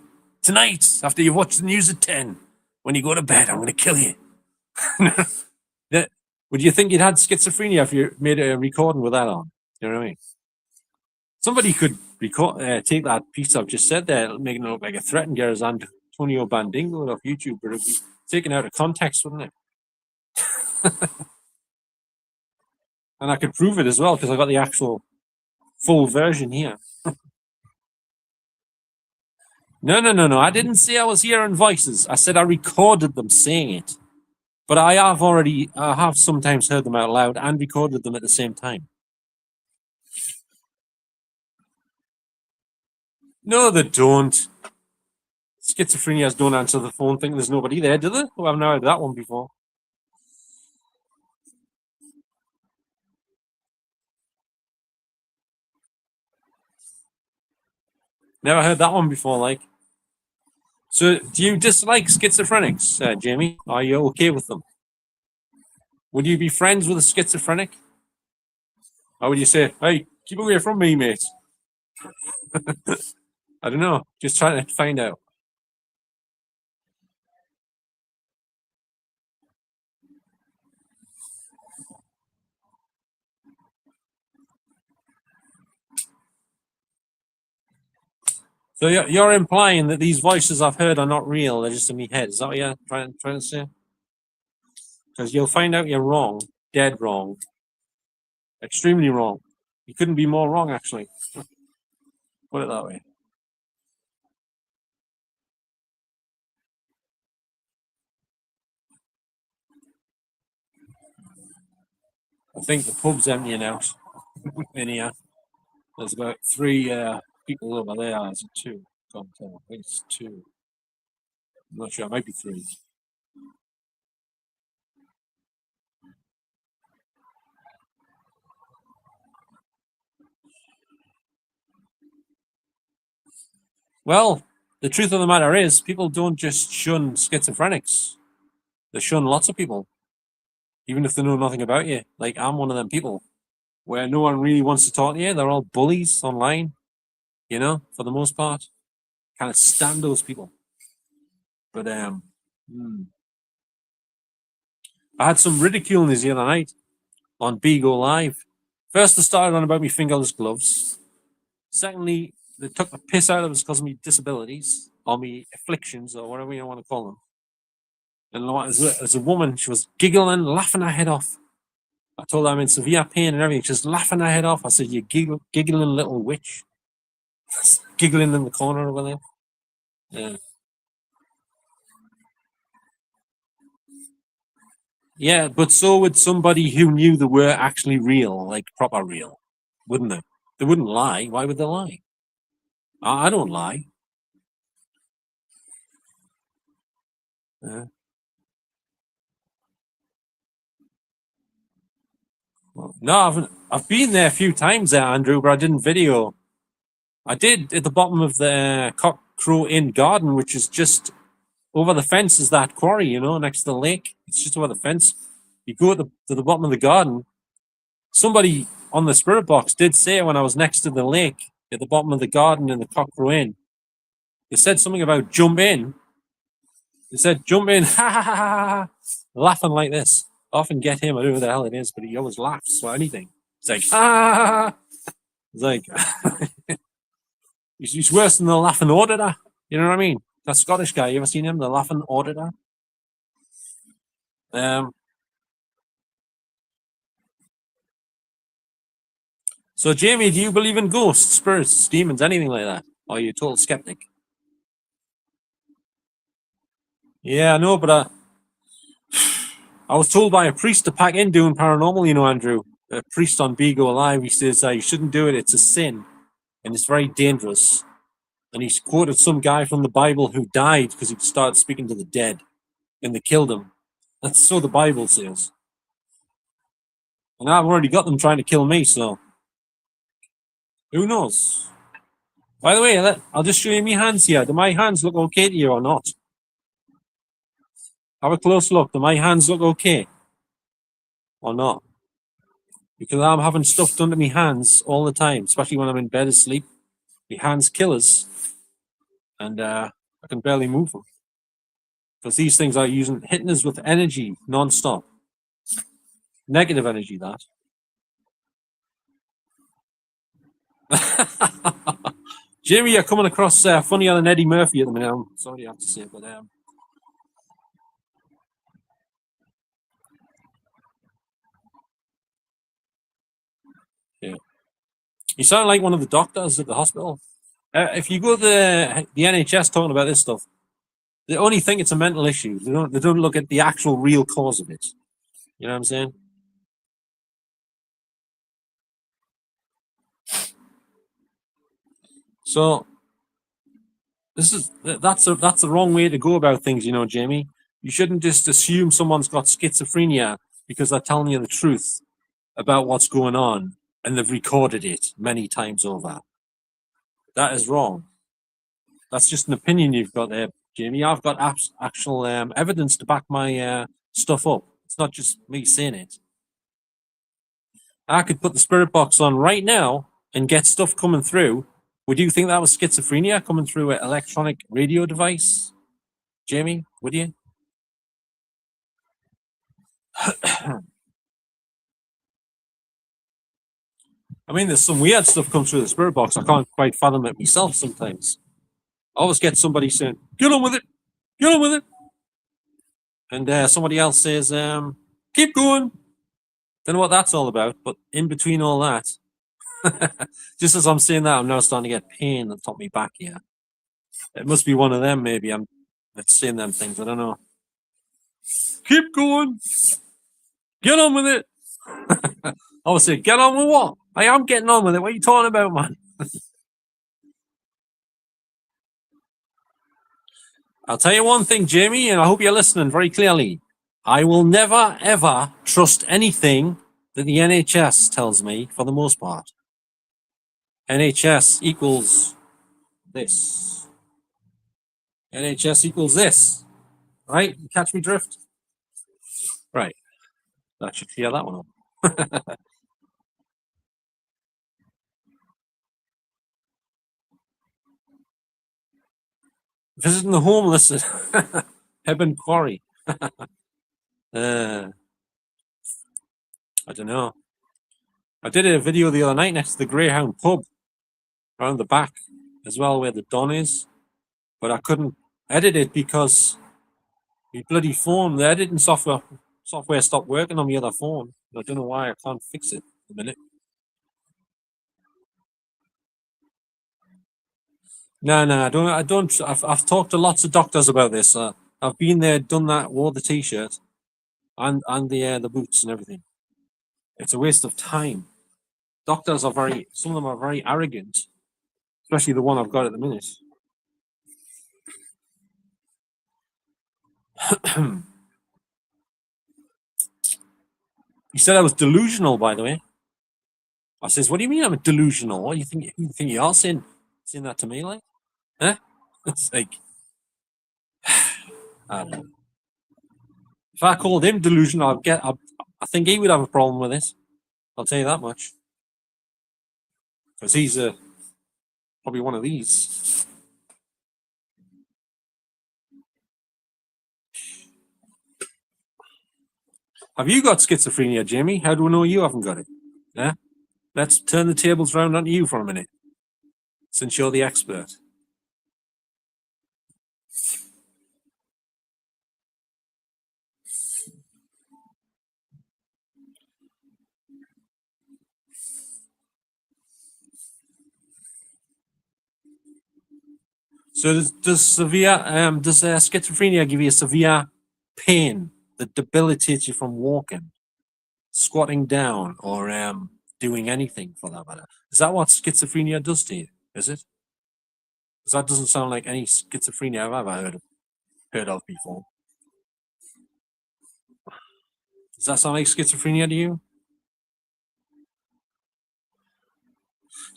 tonight after you've watched the news at 10. When you go to bed, I'm going to kill you. Would you think you'd had schizophrenia if you made a recording with that on? You know what I mean? Somebody could take that piece I've just said there, making it look like a threat and get his Antonio Bandingo off YouTube, but it'd be taken out of context, wouldn't it? And I could prove it as well because I got the actual full version here. No. I didn't say I was hearing voices. I said I recorded them saying it. But I have sometimes heard them out loud and recorded them at the same time. No, they don't. Schizophrenias don't answer the phone, think there's nobody there, do they? Oh, I've never heard that one before. Never heard that one before, like. So, do you dislike schizophrenics, Jamie? Are you okay with them? Would you be friends with a schizophrenic? Or would you say, hey, keep away from me, mate? I don't know. Just trying to find out. So you're implying that these voices I've heard are not real; they're just in my head. Is that what you're trying to say? Because you'll find out you're wrong, dead wrong, extremely wrong. You couldn't be more wrong, actually. Put it that way. I think the pub's emptying out in here. There's about three people over there. Is it two? Can't tell. I think it's two. I'm not sure. It might be three. Well, the truth of the matter is, people don't just shun schizophrenics. They shun lots of people, even if they know nothing about you. Like, I'm one of them people where no one really wants to talk to you. They're all bullies online, for the most part. Can't stand those people. But I had some ridiculing the other night on Bigo Live. First, they started on about me fingerless gloves. Secondly, they took the piss out of us because of me disabilities or me afflictions or whatever you want to call them. And as a woman, she was giggling, laughing her head off. I told her I'm in severe pain and everything. She's laughing her head off. I said, "You giggling little witch," giggling in the corner over there. Yeah. Yeah, but so would somebody who knew they were actually real, like proper real, wouldn't they? They wouldn't lie. Why would they lie? I don't lie. Yeah. Well, no, I've been there a few times there, Andrew, but I didn't video. I did at the bottom of the Cock Crow Inn garden, which is just over the fence. Is that quarry, next to the lake? It's just over the fence. You go to the bottom of the garden. Somebody on the spirit box did say when I was next to the lake at the bottom of the garden in the Cock Crow Inn, they said something about jump in. They said jump in, ha ha ha ha, laughing like this. I often get him. I don't know who the hell it is, but he always laughs for anything. It's like ah. It's like he's worse than the laughing auditor. You know what I mean? That Scottish guy. You ever seen him? The laughing auditor. So Jamie, do you believe in ghosts, spirits, demons, anything like that? Or are you a total skeptic? Yeah, I know, but I was told by a priest to pack in doing paranormal, Andrew. A priest on Bigo Live, he says you shouldn't do it, it's a sin, and it's very dangerous. And he's quoted some guy from the Bible who died because he started speaking to the dead, and they killed him. That's so the Bible says. And I've already got them trying to kill me, so who knows? By the way, I'll just show you my hands here. Do my hands look okay to you or not? Have a close look. Do my hands look okay or not? Because I'm having stuff done to my hands all the time, especially when I'm in bed asleep. My hands killers, and I can barely move them. Because these things are hitting us with energy non-stop. Negative energy, that. Jamie, you're coming across funnier than Eddie Murphy at the minute. I'm sorry I have to say, but yeah. You sound like one of the doctors at the hospital. If you go to the NHS talking about this stuff, they only think it's a mental issue. They don't look at the actual real cause of it. You know what I'm saying? So that's the wrong way to go about things, you know, Jamie. You shouldn't just assume someone's got schizophrenia because they're telling you the truth about what's going on and they've recorded it many times over. That is wrong. That's just an opinion you've got there, Jamie. I've got actual evidence to back my stuff up. It's not just me saying it. I could put the spirit box on right now and get stuff coming through. Would you think that was schizophrenia coming through an electronic radio device, Jamie? Would you? I mean, there's some weird stuff comes through the spirit box. I can't quite fathom it myself sometimes. I always get somebody saying, "Get on with it, get on with it," and somebody else says, "Keep going." Don't know what that's all about, but in between all that, just as I'm saying that, I'm now starting to get pain on the top of my back here. It must be one of them, maybe. I'm saying them things. I don't know. Keep going. Get on with it. I would say, get on with what? I am getting on with it. What are you talking about, man? I'll tell you one thing, Jamie, and I hope you're listening very clearly. I will never, ever trust anything that the NHS tells me for the most part. NHS equals this. NHS equals this. Right? You catch me drift? Right. That should clear that one up. Visiting the homeless at Hebburn Quarry. I don't know. I did a video the other night next to the Greyhound pub around the back as well, where the Don is, but I couldn't edit it because my bloody phone, the editing software stopped working on the other phone. I don't know why. I can't fix it in a minute. No, I don't. I've talked to lots of doctors about this. I've been there, done that, wore the t-shirt, and the boots and everything. It's a waste of time. Doctors are some of them are very arrogant, especially the one I've got at the minute. He said I was delusional, by the way. I says, "What do you mean I'm delusional? What do you think? You are saying that to me, like? Huh?" It's like, I don't know. If I called him delusional, I think he would have a problem with it. I'll tell you that much. Because he's probably one of these. Have you got schizophrenia, Jamie? How do we know you haven't got it? Yeah? Let's turn the tables round onto you for a minute, since you're the expert. So does schizophrenia give you severe pain that debilitates you from walking, squatting down, or doing anything for that matter? Is that what schizophrenia does to you? Is it? Because that doesn't sound like any schizophrenia I've ever heard of before. Does that sound like schizophrenia to you?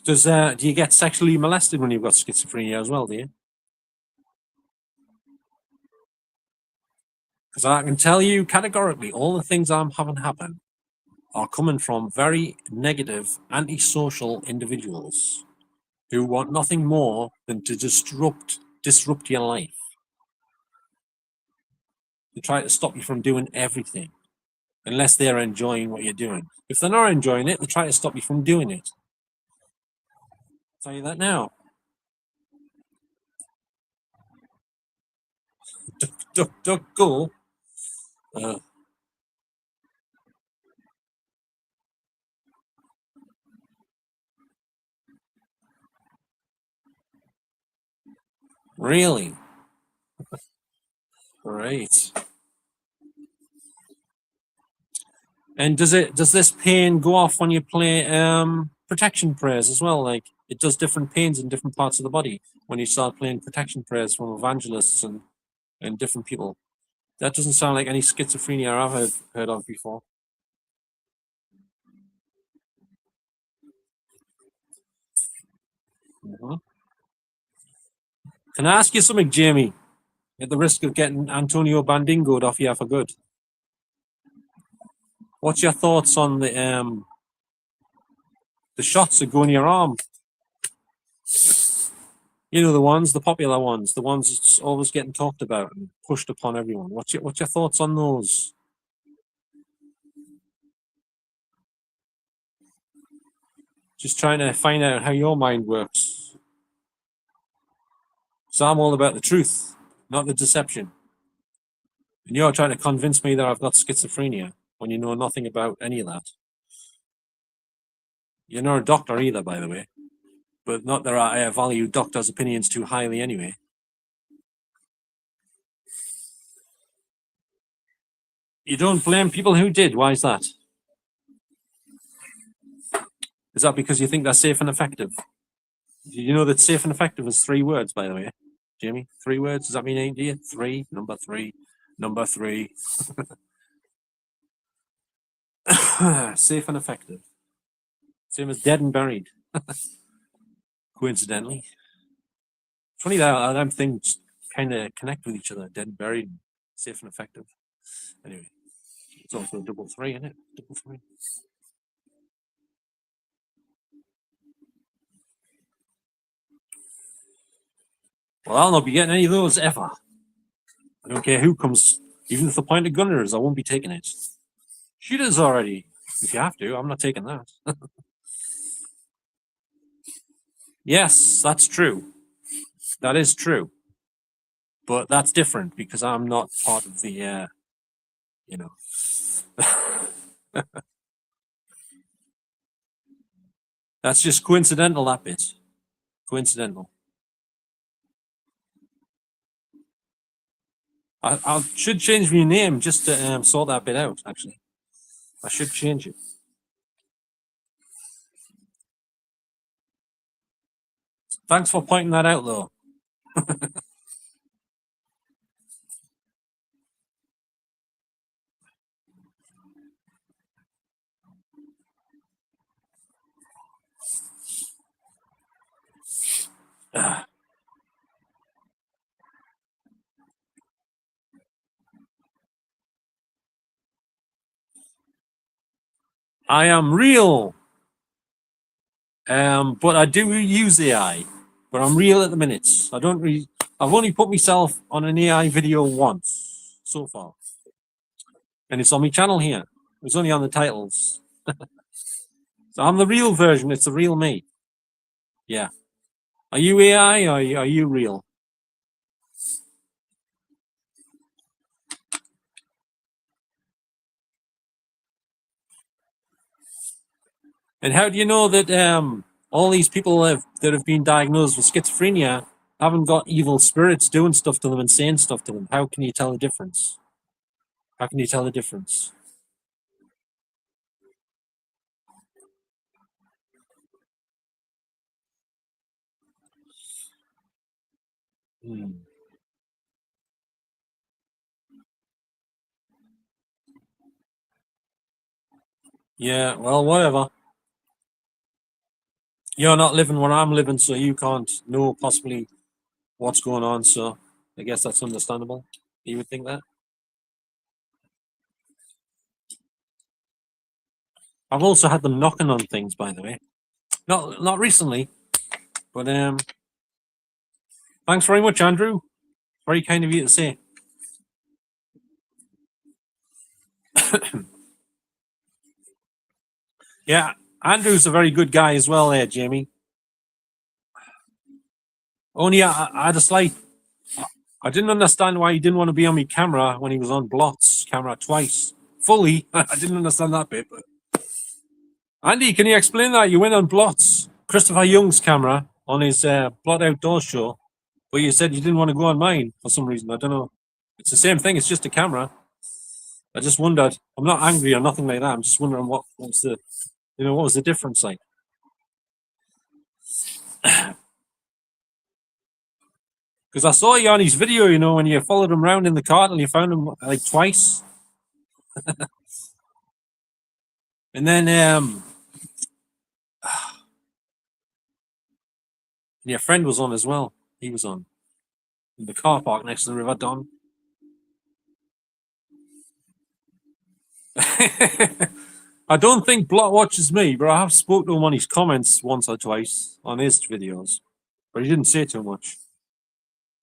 Do you get sexually molested when you've got schizophrenia as well, do you? Because I can tell you categorically, all the things I'm having happen are coming from very negative, antisocial individuals who want nothing more than to disrupt your life. They try to stop you from doing everything, unless they're enjoying what you're doing. If they're not enjoying it, they try to stop you from doing it. I'll tell you that now. Duck, go. Uh, really? Right. And does this pain go off when you play protection prayers as well? Like it does different pains in different parts of the body when you start playing protection prayers from evangelists and different people. That doesn't sound like any schizophrenia I've heard of before. Mhm. Can I ask you something, Jamie? At the risk of getting Antonio Bandingoed off here for good, what's your thoughts on the shots that go in your arm? You know the ones, the popular ones, the ones that's always getting talked about and pushed upon everyone. What's your thoughts on those? Just trying to find out how your mind works. So I'm all about the truth, not the deception. And you're trying to convince me that I've got schizophrenia when you know nothing about any of that. You're not a doctor either, by the way. But not that I value doctors' opinions too highly anyway. You don't blame people who did. Why is that? Is that because you think they're safe and effective? Do you know that safe and effective is 3 words, by the way, Jamie? 3 words. Does that mean anything to you? Three, number three, number three. Safe and effective. Same as dead and buried. Coincidentally. Funny that them things kind of connect with each other. Dead and buried, safe and effective. Anyway, it's also a double three, isn't it? Double three. Well, I'll not be getting any of those ever. I don't care who comes. Even if the point of gunners, I won't be taking it. Shoot us already. If you have to, I'm not taking that. Yes, that's true. That is true. But that's different because I'm not part of the, you know. That's just coincidental, that bit. Coincidental. I should change my name just to sort that bit out, actually. I should change it. Thanks for pointing that out, though. I am real, but I do use AI. But I'm real at the minute. I don't really. I've only put myself on an AI video once so far, and it's on my channel here. It's only on the titles. So I'm the real version. It's the real me. Yeah. Are you AI or are you real? And how do you know that all these people that have been diagnosed with schizophrenia haven't got evil spirits doing stuff to them and saying stuff to them? How can you tell the difference? How can you tell the difference? Hmm. Yeah, well, whatever. You're not living where I'm living, so you can't know possibly what's going on. So I guess that's understandable. You would think that. I've also had them knocking on things, by the way. Not recently, but thanks very much, Andrew. Very kind of you to say. Yeah, Andrew's a very good guy as well, there, Jamie. Only I had a slight. I didn't understand why he didn't want to be on my camera when he was on Blot's camera twice. Fully. I didn't understand that bit. But Andy, can you explain that? You went on Blot's, Christopher Young's camera on his Blot Outdoor show, but you said you didn't want to go on mine for some reason. I don't know. It's the same thing. It's just a camera. I just wondered. I'm not angry or nothing like that. I'm just wondering what was the, what was the difference like? Because I saw you on his video, when you followed him around in the cart and you found him like twice. And then your friend was on as well. He was on in the car park next to the River Don. I don't think Blot watches me, but I have spoke to him on his comments once or twice on his videos, but he didn't say too much.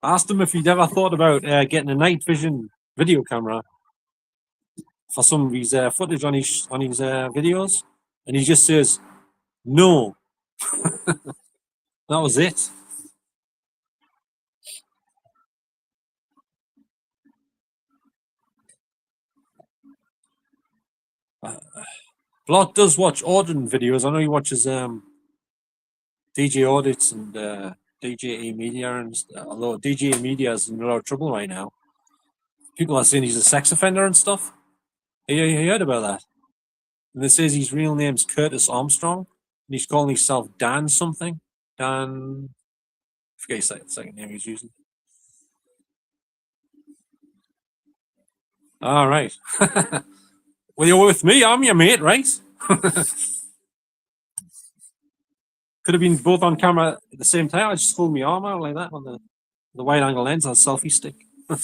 I asked him if he'd ever thought about getting a night vision video camera for some of his footage on his videos, and he just says no. That was it. Blot does watch Audin videos. I know he watches DJ Audits and DJ Media, and although DJ Media is in a lot of trouble right now, people are saying he's a sex offender and stuff. You heard about that? And it says his real name's Curtis Armstrong, and he's calling himself Dan something. Dan, I forget his second name he's using. All right. Well, you're with me. I'm your mate, right? Could have been both on camera at the same time. I just hold my arm out like that on the wide angle lens on a selfie stick. Could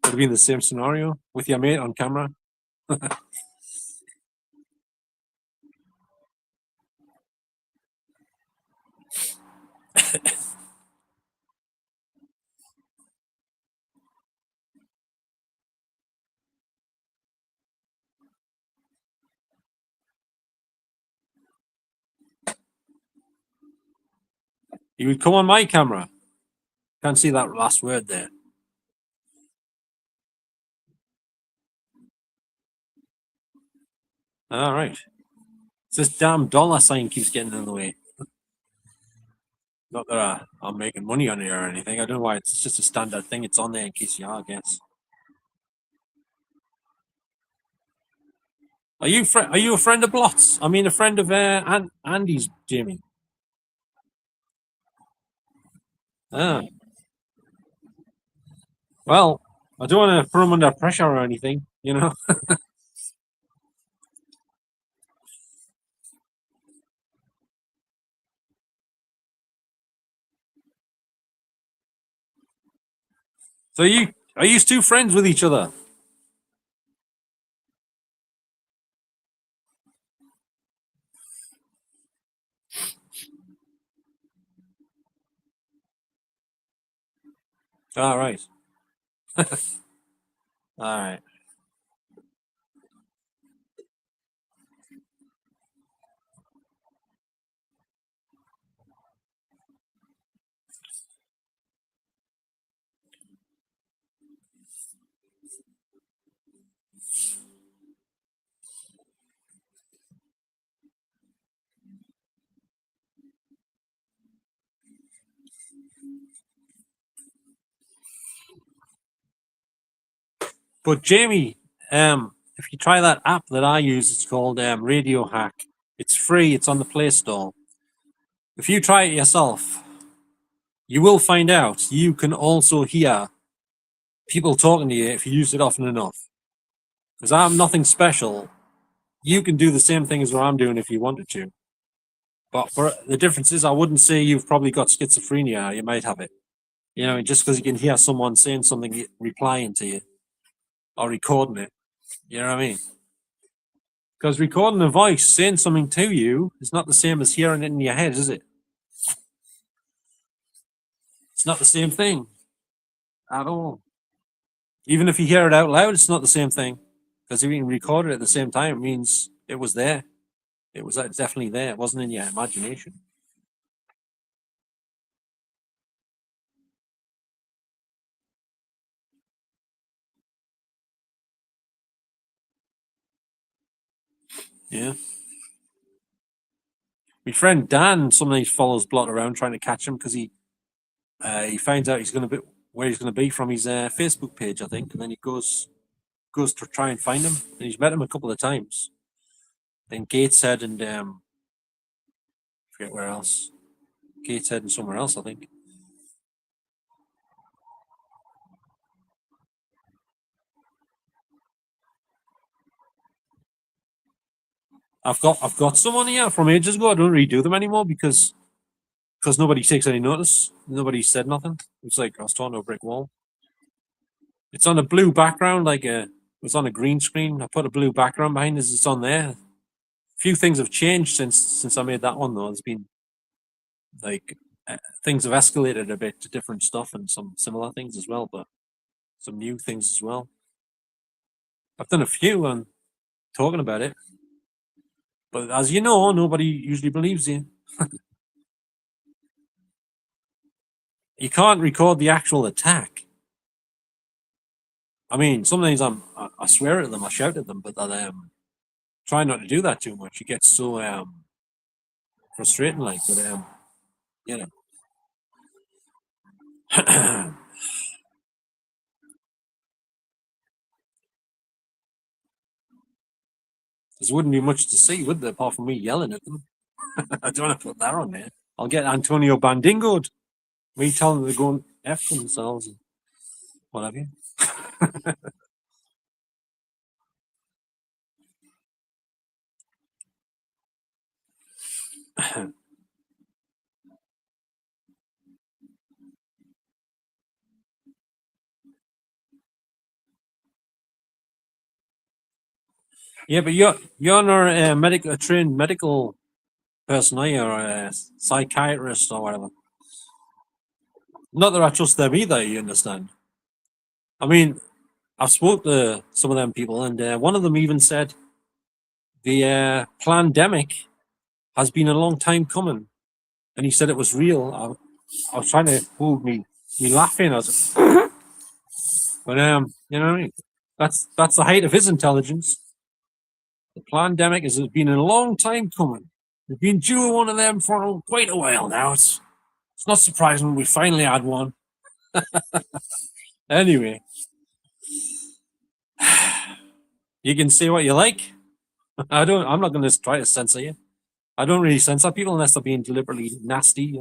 have been the same scenario with your mate on camera. You would come on my camera. Can't see that last word there. All right. This damn dollar sign keeps getting in the way. Not that I'm making money on it or anything. I don't know why. It's just a standard thing. It's on there in case you are, I guess. Are you a friend of Blot's? I mean, a friend of Andy's, Jamie. Ah. Well, I don't want to put him under pressure or anything, So are you two friends with each other? All right. All right. But Jamie, if you try that app that I use, it's called Radio Hack. It's free. It's on the Play Store. If you try it yourself, you will find out you can also hear people talking to you if you use it often enough. Because I'm nothing special. you can do the same thing as what I'm doing if you wanted to. But for the difference is, I wouldn't say you've probably got schizophrenia. You might have it. You know, just because you can hear someone saying something, replying to you, or recording it. You know what I mean? Because recording a voice saying something to you is not the same as hearing it in your head, is it? It's not the same thing at all. Even if you hear it out loud, it's not the same thing. Because if you can record it at the same time, it means it was there. It was definitely there. It wasn't in your imagination. Yeah. My friend Dan, some of these follows Blot around trying to catch him because he finds out he's going to be where he's going to be from his Facebook page, I think, and then he goes to try and find him, and he's met him a couple of times. Then Gateshead and forget where else. Gateshead and somewhere else, I think. I've got someone here from ages ago. I don't redo them anymore because nobody takes any notice. Nobody said nothing. It's like I was talking to a brick wall. It's on a blue background, it's on a green screen. I put a blue background behind this. It's on there. A few things have changed since I made that one though. It's been like things have escalated a bit to different stuff and some similar things as well, but some new things as well. I've done a few and talking about it, but as you know, nobody usually believes you. You can't record the actual attack. I mean, sometimes I swear at them, I shout at them, but I try not to do that too much. It gets so frustrating, like. But you know, there wouldn't be much to see, would there, apart from me yelling at them? I don't want to put that on there. I'll get Antonio Bandingo'd. Me telling them to go and F themselves and what have you. Yeah, but you're not a trained medical person, are you, or a psychiatrist or whatever? Not that I trust them either. You understand? I mean, I've spoke to some of them people, and one of them even said the pandemic has been a long time coming, and he said it was real. I was trying to hold me laughing. I was, but you know what I mean? That's the height of his intelligence. The pandemic has been a long time coming. We've been due one of them for quite a while now. It's not surprising we finally had one. Anyway, you can say what you like. I'm not going to try to censor you. I don't really censor people unless they're being deliberately nasty.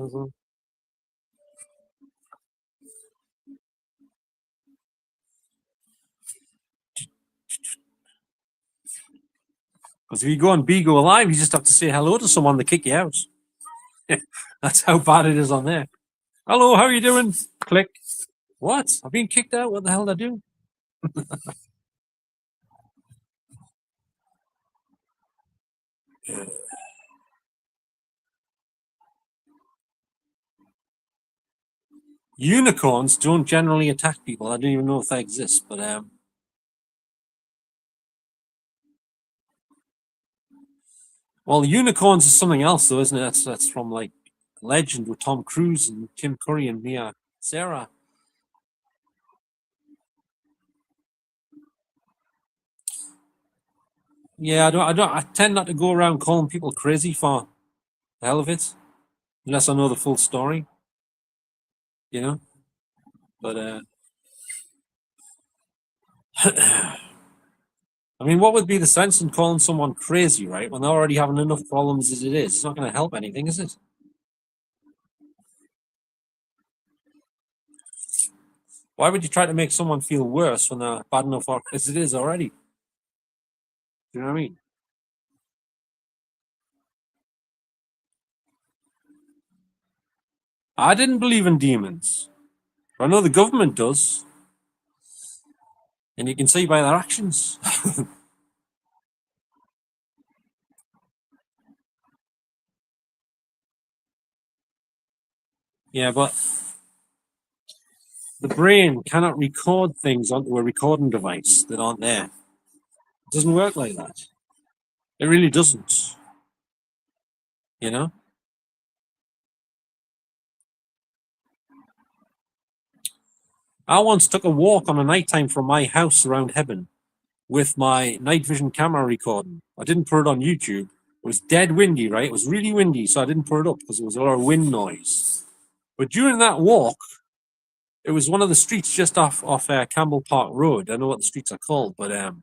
Because if you go on Bigo Live, you just have to say hello to someone to kick you out. That's how bad it is on there. Hello, how are you doing? Click. What? I've been kicked out. What the hell did I do? Unicorns don't generally attack people. I don't even know if they exist, but well, unicorns is something else, though, isn't it? That's from like Legend with Tom Cruise and Tim Curry and Mia Sarah. Yeah, I tend not to go around calling people crazy for the hell of it, unless I know the full story. You know, but I mean, what would be the sense in calling someone crazy, right? When they're already having enough problems as it is, it's not going to help anything, is it? Why would you try to make someone feel worse when they're bad enough as it is already? Do you know what I mean? I didn't believe in demons. I know the government does. And you can see by their actions. Yeah, but the brain cannot record things onto a recording device that aren't there. It doesn't work like that. It really doesn't. You know? I once took a walk on a night time from my house around Hebburn with my night vision camera recording. I didn't put it on YouTube. It was dead windy, right? It was really windy, so I didn't put it up because it was a lot of wind noise. But during that walk, it was one of the streets just off Campbell Park Road. I don't know what the streets are called, but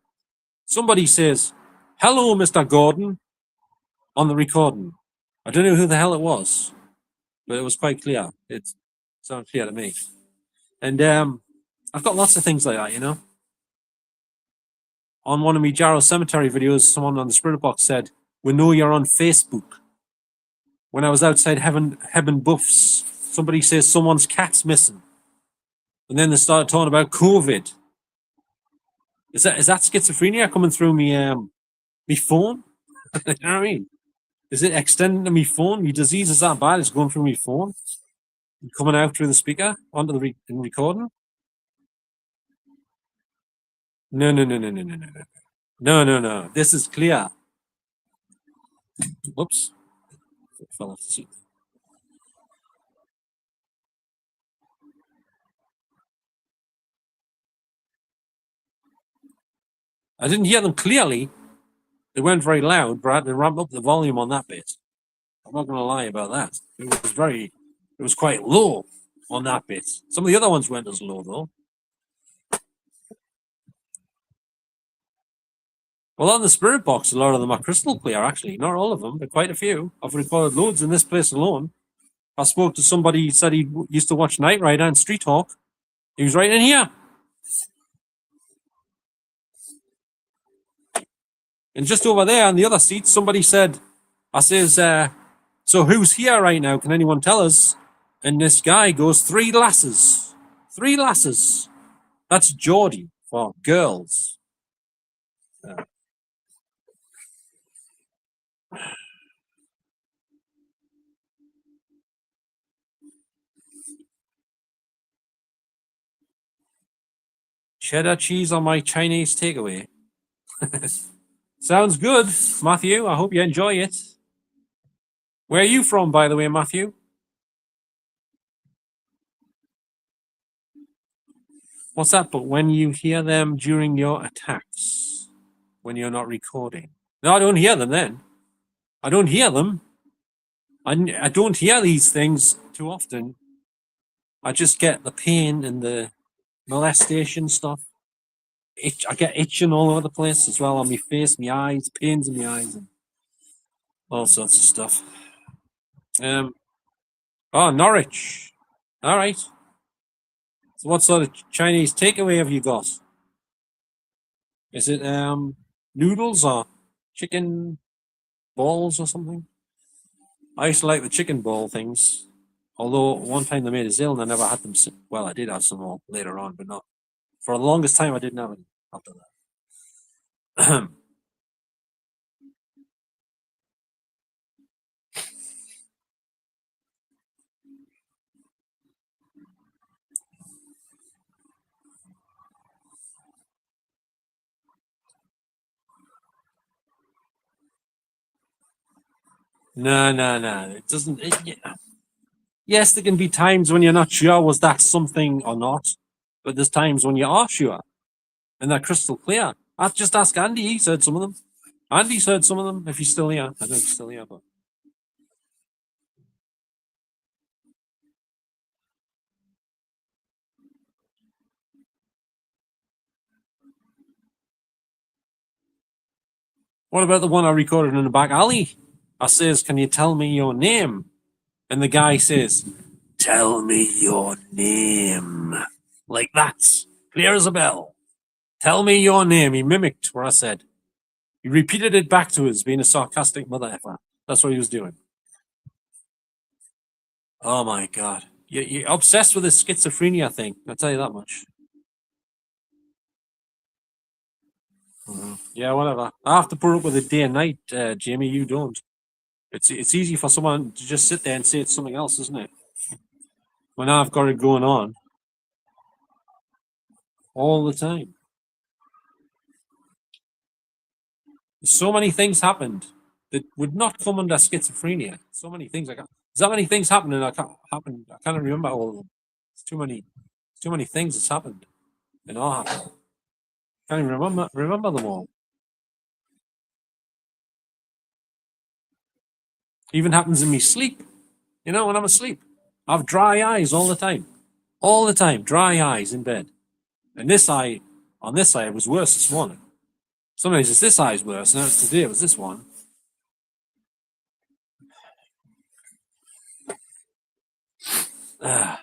somebody says, "Hello, Mr. Gordon," on the recording. I don't know who the hell it was, but it was quite clear. It sounded clear to me. And I've got lots of things like that, you know. On one of my Jarrow Cemetery videos, someone on the Spirit Box said, "We know you're on Facebook." When I was outside Heaven Buffs, somebody says someone's cat's missing. And then they started talking about COVID. Is that schizophrenia coming through me phone? You know what I mean? Is it extending to me phone? My disease is that bad? It's going through my phone, and coming out through the speaker onto the recording. No, no, no, no, no, no, no, no, no, no, no. This is clear. Whoops, it fell off the seat. I didn't hear them clearly. They weren't very loud, but I had to ramp up the volume on that bit. I'm not going to lie about that. It was quite low on that bit. Some of the other ones weren't as low though. Well, on the Spirit Box, a lot of them are crystal clear, actually. Not all of them, but quite a few. I've recorded loads in this place alone. I spoke to somebody who said he used to watch Knight Rider and Street Hawk. He was right in here. And just over there on the other seat, somebody said, I says, "So who's here right now? Can anyone tell us?" And this guy goes, "Three lasses. Three lasses." That's Geordie for girls. Cheddar cheese on my Chinese takeaway. Sounds good, Matthew. I hope you enjoy it. Where are you from, by the way, Matthew? What's that? But when you hear them during your attacks, when you're not recording. No, I don't hear them then. I don't hear them. I don't hear these things too often. I just get the pain and the molestation stuff. I get itching all over the place as well on my face, my eyes, pains in my eyes, and all sorts of stuff. Oh, Norwich. All right. So what sort of Chinese takeaway have you got? Is it noodles or chicken balls or something? I used to like the chicken ball things. Although one time they made us ill and I never had them. Well, I did have some more later on, but not for the longest time. I didn't have it after that. No, no, no. It doesn't. Yes, there can be times when you're not sure was that something or not, but there's times when you are sure, and they're crystal clear. I just ask Andy. He's heard some of them. Andy's heard some of them. If he's still here, I don't know if he's still here, but. What about the one I recorded in the back alley? I says, "Can you tell me your name?" And the guy says, "Tell me your name." Like that. Clear as a bell. Tell me your name. He mimicked what I said. He repeated it back to us, being a sarcastic mother effer. That's what he was doing. Oh my god. You're obsessed with this schizophrenia thing. I'll tell you that much. Yeah, whatever. I have to put up with it day and night, Jamie. You don't. It's easy for someone to just sit there and say it's something else, isn't it? When I've got it going on all the time. So many things happened that would not come under schizophrenia. So many things. I can't. There's that many things happened, and I can't happen. I can't remember all of them. It's too many. Too many things that's happened. And all happened. Can't even remember them all. Even happens in me sleep. You know, when I'm asleep, I have dry eyes all the time. All the time, dry eyes in bed. And this eye, on this eye, it was worse this morning. Sometimes it's this eye's worse. Now it's today, it was this one. Ah.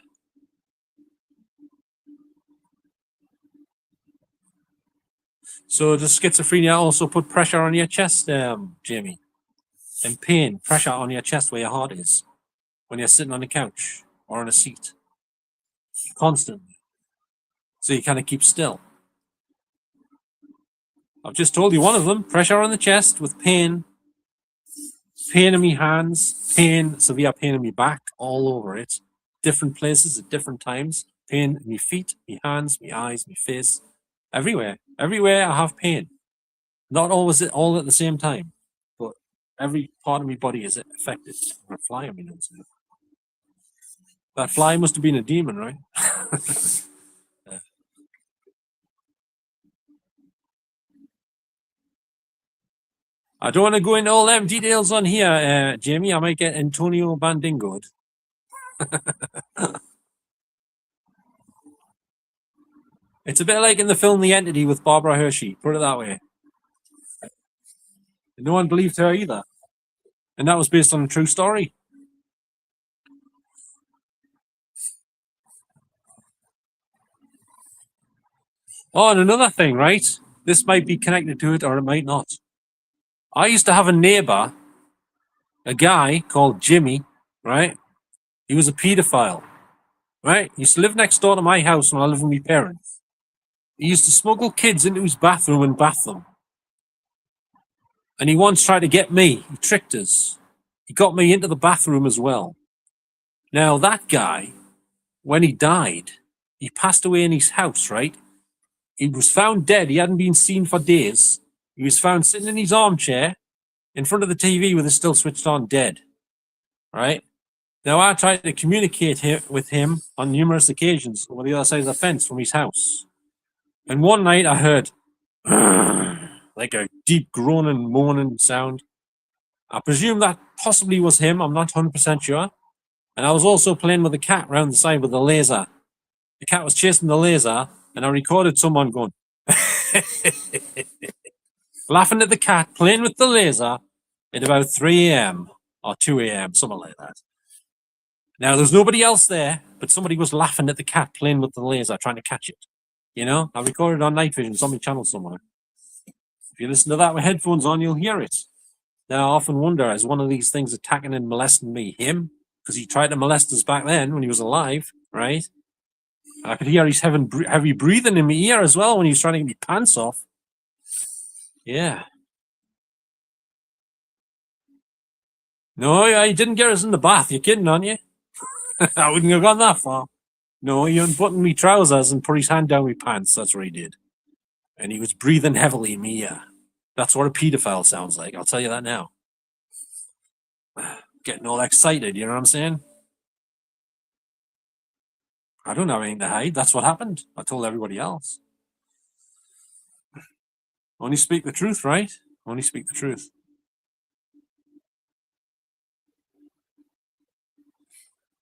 So does schizophrenia also put pressure on your chest, Jamie? And pain, pressure on your chest where your heart is when you're sitting on a couch or on a seat constantly. So you kind of keep still. I've just told you one of them, pressure on the chest with pain, pain in my hands, pain, severe pain in my back, all over it, different places at different times, pain in my feet, my hands, my eyes, my face, everywhere. Everywhere I have pain. Not always all at the same time, but every part of my body is affected. A fly on my nose now. That fly must have been a demon, right? I don't want to go into all them details on here, Jamie. I might get Antonio Bandingoed. It's a bit like in the film The Entity with Barbara Hershey, put it that way. And no one believed her either. And that was based on a true story. Oh, and another thing, right? This might be connected to it or it might not. I used to have a neighbor, a guy called Jimmy, right? He was a pedophile, right? He used to live next door to my house when I lived with my parents. He used to smuggle kids into his bathroom and bath them. And he once tried to get me. He tricked us. He got me into the bathroom as well. Now, that guy, when he died, he passed away in his house, right? He was found dead. He hadn't been seen for days. He was found sitting in his armchair in front of the TV with it still switched on, dead, right? Now, I tried to communicate with him on numerous occasions over the other side of the fence from his house. And one night I heard like a deep groaning, moaning sound. I presume that possibly was him. I'm not 100% sure. And I was also playing with the cat round the side with the laser. The cat was chasing the laser, and I recorded someone going, laughing at the cat, playing with the laser at about 3 a.m. or 2 a.m., something like that. Now, there's nobody else there, but somebody was laughing at the cat playing with the laser, trying to catch it. You know, I recorded on night vision, it's on my channel somewhere. If you listen to that with headphones on, you'll hear it. Now, I often wonder, is one of these things attacking and molesting me him? Because he tried to molest us back then when he was alive, right? I could hear his heavy breathing in my ear as well when he was trying to get my pants off. Yeah. No, he didn't get us in the bath. You're kidding, aren't you? I wouldn't have gone that far. No, he unbuttoned me trousers and put his hand down my pants. That's what he did. And he was breathing heavily in my ear. That's what a paedophile sounds like. I'll tell you that now. Getting all excited, you know what I'm saying? I don't have anything to hide. That's what happened. I told everybody else. Only speak the truth, right? Only speak the truth.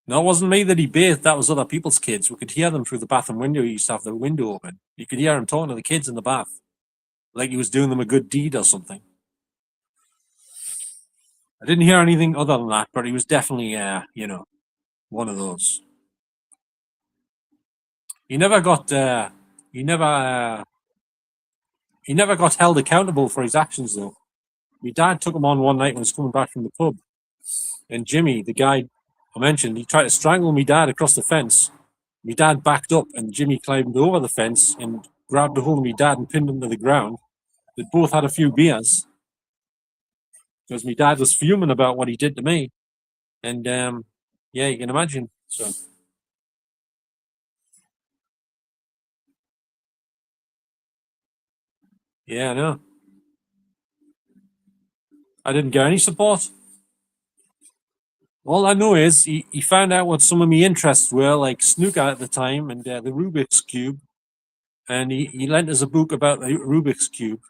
No, it wasn't me that he bathed. That was other people's kids. We could hear them through the bathroom window. He used to have the window open. You could hear him talking to the kids in the bath, like he was doing them a good deed or something. I didn't hear anything other than that, but he was definitely, one of those. He never got, he never, he never got held accountable for his actions, though. My dad took him on one night when he was coming back from the pub, and Jimmy, the guy I mentioned, he tried to strangle me dad across the fence. My dad backed up, and Jimmy climbed over the fence and grabbed a hold of my dad and pinned him to the ground. They both had a few beers because my dad was fuming about what he did to me. And yeah, you can imagine. So yeah, I know. I didn't get any support. All I know is he found out what some of my interests were, like snooker at the time and the Rubik's Cube. And he lent us a book about the Rubik's Cube.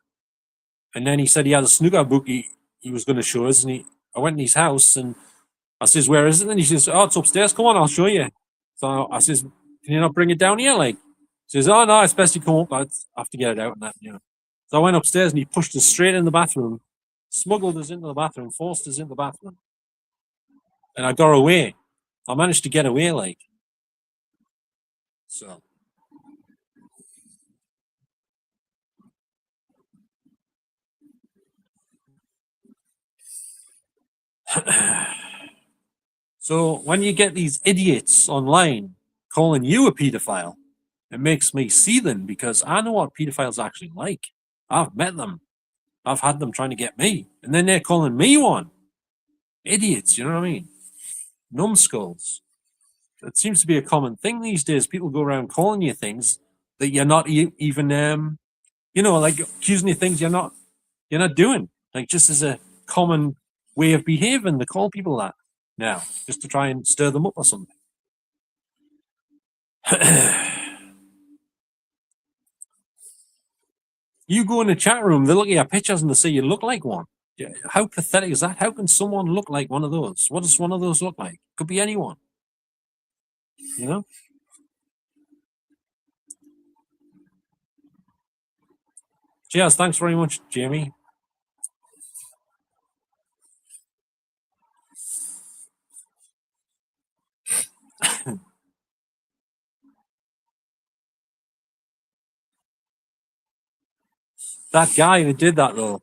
And then he said he had a snooker book he was going to show us. And I went in his house and I says, "Where is it?" And he says, "Oh, it's upstairs. Come on, I'll show you." So I says, "Can you not bring it down here?" Like, he says, "Oh, no, it's best you come up. I have to get it out." And that, you know. So I went upstairs and he pushed us straight in the bathroom, smuggled us into the bathroom, forced us into the bathroom. And I got away. I managed to get away, like. So. So when you get these idiots online calling you a pedophile, it makes me seething because I know what pedophiles actually like. I've met them. I've had them trying to get me, and then they're calling me one. Idiots, you know what I mean? Numbskulls. It seems to be a common thing these days. People go around calling you things that you're not even, like accusing you of things you're not doing. Like just as a common way of behaving, they call people that now, just to try and stir them up or something. You go in the chat room, they look at your pictures and they say you look like one. Yeah, how pathetic is that? How can someone look like one of those? What does one of those look like? Could be anyone, you know? Cheers. Thanks very much, Jamie. That guy that did that though,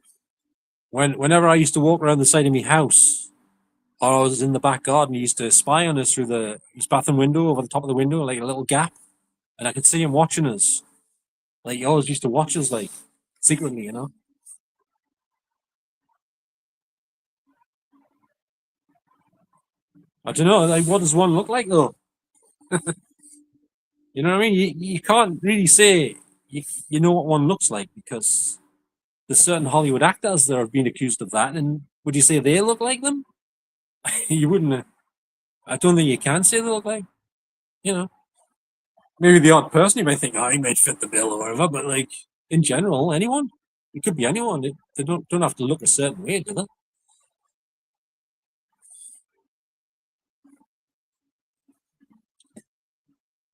whenever I used to walk around the side of my house, or I was in the back garden, he used to spy on us through his bathroom window, over the top of the window, like a little gap, and I could see him watching us. Like he always used to watch us, like secretly, you know. I don't know, like what does one look like though? You know what I mean? You can't really say you know what one looks like because there's certain Hollywood actors that have been accused of that, and would you say they look like them? You wouldn't. I don't think you can say they look like. You know, maybe the odd person you might think, oh, he might fit the bill or whatever, but like in general, anyone. It could be anyone. They don't have to look a certain way, do they?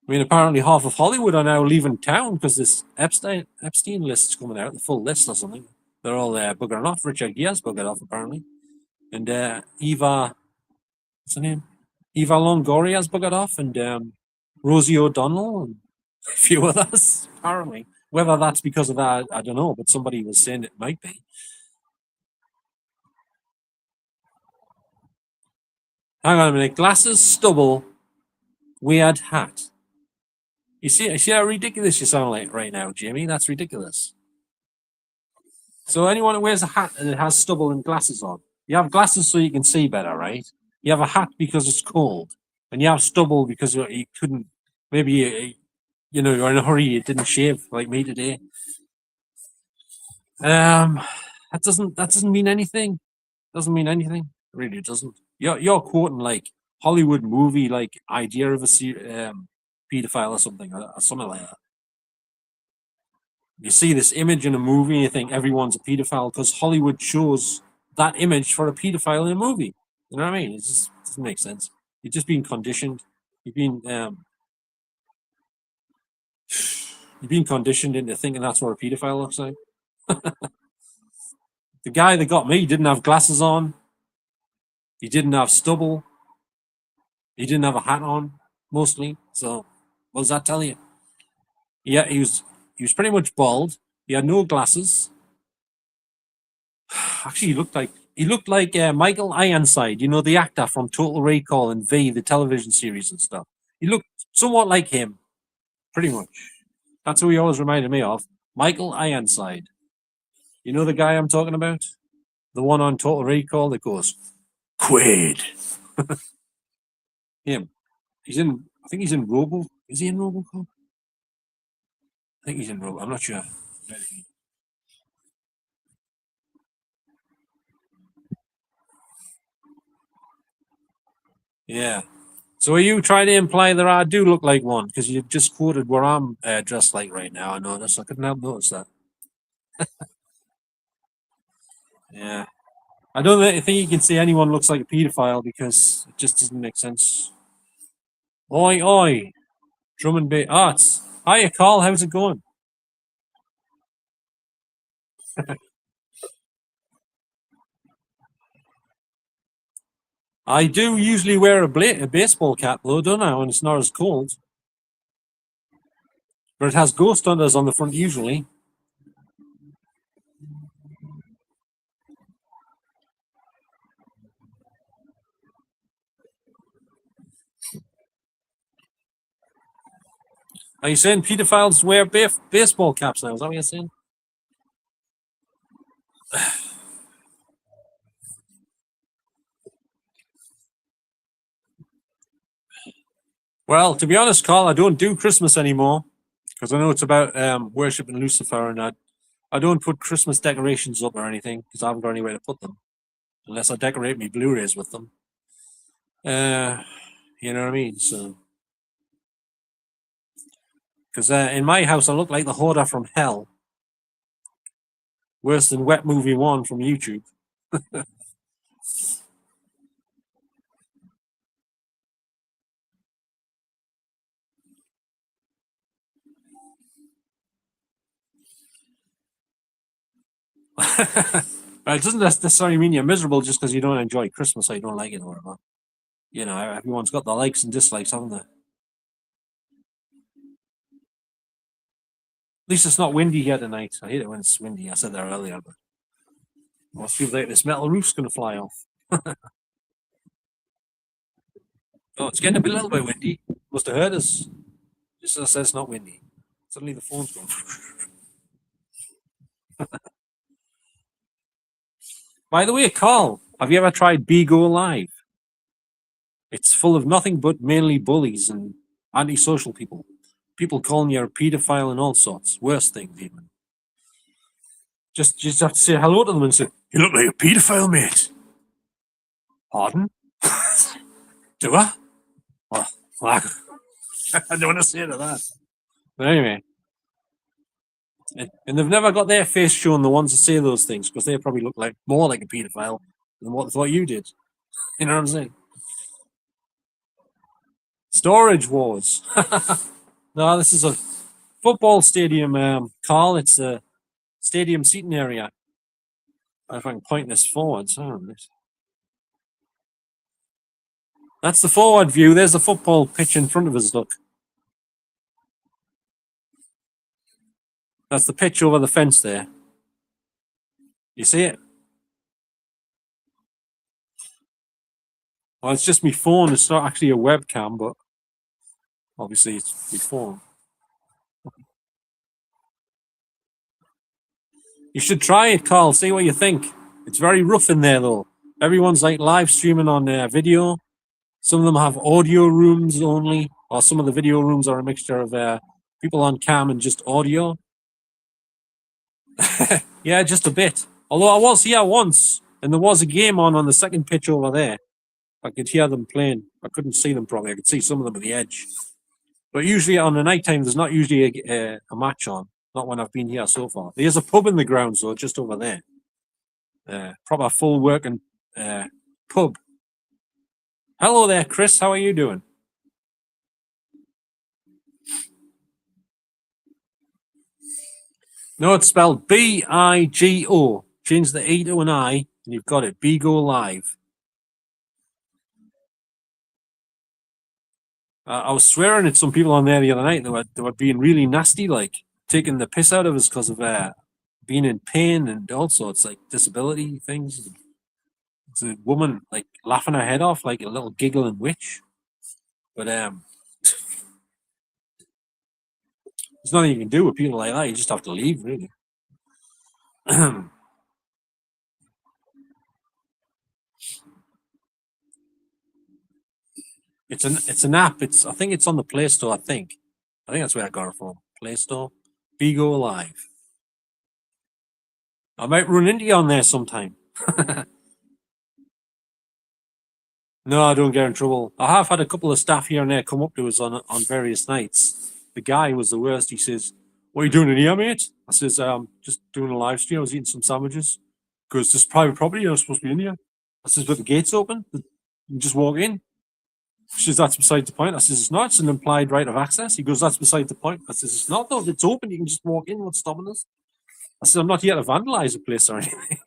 I mean, apparently half of Hollywood are now leaving town because this Epstein list is coming out, the full list or something. They're all buggering off. Richard Gere's buggered off apparently, and Eva, what's her name? Eva Longoria's buggered off, and Rosie O'Donnell, and a few others apparently. Whether that's because of that, I don't know, but somebody was saying it might be. Hang on a minute. Glasses, stubble, weird hat. You see how ridiculous you sound like right now, Jamie? That's ridiculous. So anyone who wears a hat and it has stubble and glasses on, you have glasses so you can see better, right? You have a hat because it's cold, and you have stubble because you couldn't. Maybe you're in a hurry. You didn't shave like me today. That doesn't mean anything. Doesn't mean anything. It really doesn't. You're quoting like Hollywood movie like idea of a pedophile or something like that. You see this image in a movie and you think everyone's a pedophile because Hollywood shows that image for a pedophile in a movie. You know what I mean? It just doesn't make sense. You're just being conditioned. You've been you've been conditioned into thinking that's what a pedophile looks like. The guy that got me didn't have glasses on. He didn't have stubble. He didn't have a hat on, mostly. So, what does that tell you? Yeah, he was pretty much bald. He had no glasses. Actually, he looked like He looked like Michael Ironside, you know, the actor from Total Recall and V, the television series and stuff. He looked somewhat like him, pretty much. That's who he always reminded me of. Michael Ironside. You know the guy I'm talking about? The one on Total Recall that goes, Quaid. Him. He's in, I think he's in Robo. Is he in Robocop? I think he's in Robo. I'm not sure. Yeah. So are you trying to imply that I do look like one? Because you just quoted what I'm dressed like right now. I noticed. I couldn't help notice that. Yeah. I don't think you can say anyone looks like a paedophile because it just doesn't make sense. Oi, oi. Drum and bass. Ah, it's. Hiya, Carl. How's it going? I do usually wear a baseball cap, though, don't I, when it's not as cold? But it has ghost hunters on the front usually. Are you saying pedophiles wear baseball caps now? Is that what you're saying? Well, to be honest, Carl, I don't do Christmas anymore because I know it's about worshiping Lucifer, and I don't put Christmas decorations up or anything because I haven't got anywhere to put them unless I decorate my Blu-rays with them. You know what I mean? So, because in my house I look like the hoarder from hell, worse than Wet Movie One from YouTube. It doesn't necessarily mean you're miserable just because you don't enjoy Christmas or you don't like it or whatever. You know, everyone's got their likes and dislikes, haven't they? At least it's not windy here tonight. I hate it when it's windy. I said that earlier, but I feel like this metal roof's going to fly off. Oh, it's getting a little bit windy. Must have heard us. Just as I said, it's not windy. Suddenly the phone's going. By the way, Carl, have you ever tried Bigo Live? It's full of nothing but mainly bullies and antisocial people. People calling you a paedophile and all sorts. Worse things, even. Just have to say hello to them and say, "You look like a paedophile, mate." Pardon? Do I? Well, I don't want to say to that. But anyway, and they've never got their face shown, the ones that say those things, because they probably look like more like a paedophile than what they thought you did. You know what I'm saying? Storage wars. No, this is a football stadium, Carl. It's a stadium seating area. If I can point this forwards. That's the forward view. There's the football pitch in front of us, look. That's the pitch over the fence there. You see it? Well, it's just my phone. It's not actually a webcam, but obviously it's my phone. You should try it, Carl. See what you think. It's very rough in there, though. Everyone's like live streaming on video. Some of them have audio rooms only, or some of the video rooms are a mixture of people on cam and just audio. Yeah, just a bit. Although I was here once, and there was a game on the second pitch over there. I could hear them playing. I couldn't see them properly. I could see some of them at the edge. But usually on the night time, there's not usually a match on. Not when I've been here so far. There's a pub in the grounds, though, just over there. Proper full working pub. Hello there, Chris. How are you doing? No, it's spelled Bigo. Change the E to an I, and you've got it. Bigo Live. I was swearing at some people on there the other night. They were being really nasty, like taking the piss out of us because of being in pain and all sorts, like disability things. It's a woman like laughing her head off like a little giggling witch. But there's nothing you can do with people like that. You just have to leave, really. It's an app. I think it's on the Play Store. I think that's where I got it from. Play Store. Bigo Live. I might run into you on there sometime. No, I don't get in trouble. I have had a couple of staff here and there come up to us on various nights. The guy was the worst. He says, "What are you doing in here, mate?" I says, "Just doing a live stream. I was eating some sandwiches." Because this is private property. You're not supposed to be in here. I says, "But the gate's open. You can just walk in." She says, "That's beside the point." I says, "It's not. It's an implied right of access." He goes, "That's beside the point." I says, "It's not though. If it's open, you can just walk in. What's stopping us?" I said, "I'm not here to vandalize the place or anything."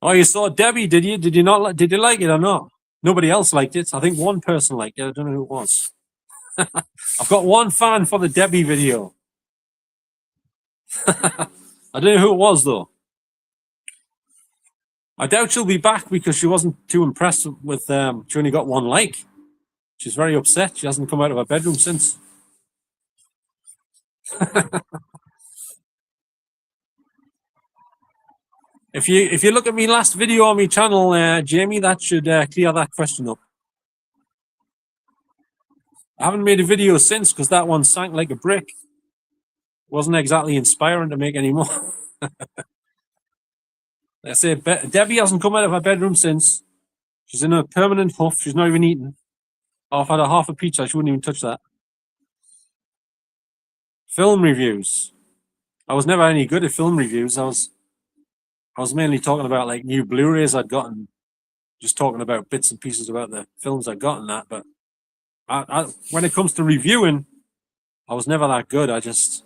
Oh, you saw Debbie, did you? Did you not? Did you like it or not? Nobody else liked it. I think one person liked it. I don't know who it was. I've got one fan for the Debbie video. I don't know who it was though. I doubt she'll be back because she wasn't too impressed with. She only got one like. She's very upset. She hasn't come out of her bedroom since. If you look at me last video on my channel, Jamie, that should clear that question up. I haven't made a video since because that one sank like a brick. Wasn't exactly inspiring to make any more. I say Debbie hasn't come out of her bedroom since. She's in a permanent huff. She's not even eaten. I've had a half a pizza. She wouldn't even touch that. Film reviews. I was never any good at film reviews. I was mainly talking about like new Blu-rays I'd gotten, just talking about bits and pieces about the films I'd gotten that. But when it comes to reviewing, I was never that good. I just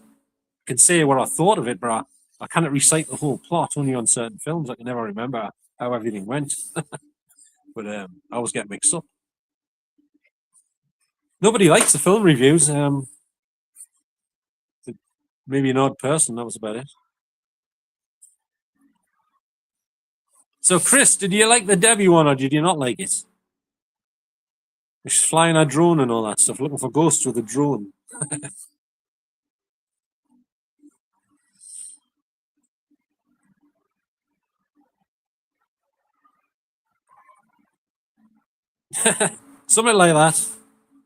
can say what I thought of it, but I cannot recite the whole plot only on certain films. I can never remember how everything went. But I always get mixed up. Nobody likes the film reviews. Maybe an odd person. That was about it. So, Chris, did you like the Debbie one or did you not like it? She's flying a drone and all that stuff, looking for ghosts with a drone. Something like that.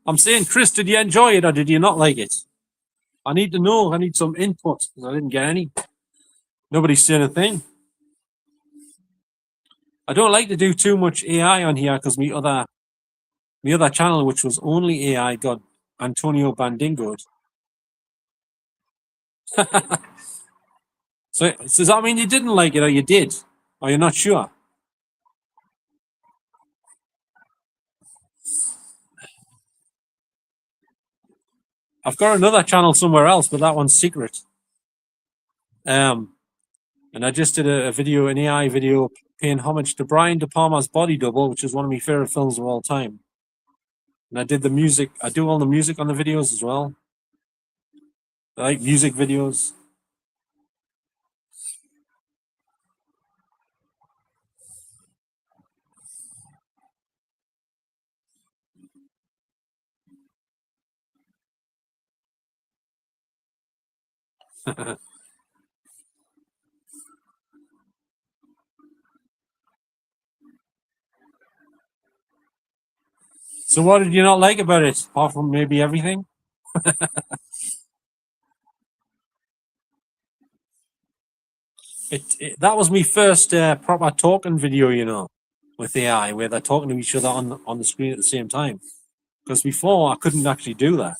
I'm saying, Chris, did you enjoy it or did you not like it? I need to know. I need some input because I didn't get any. Nobody's saying a thing. I don't like to do too much AI on here because my other channel, which was only AI, got Antonio Bandingoed. So does that mean you didn't like it or you did? Or you're not sure? I've got another channel somewhere else, but that one's secret. And I just did a video, an AI video, paying homage to Brian De Palma's Body Double, which is one of my favorite films of all time. And I did the music. I do all the music on the videos as well. I like music videos. So what did you not like about it, apart from maybe everything? That was my first proper talking video, with AI, where they're talking to each other on the screen at the same time. Because before I couldn't actually do that.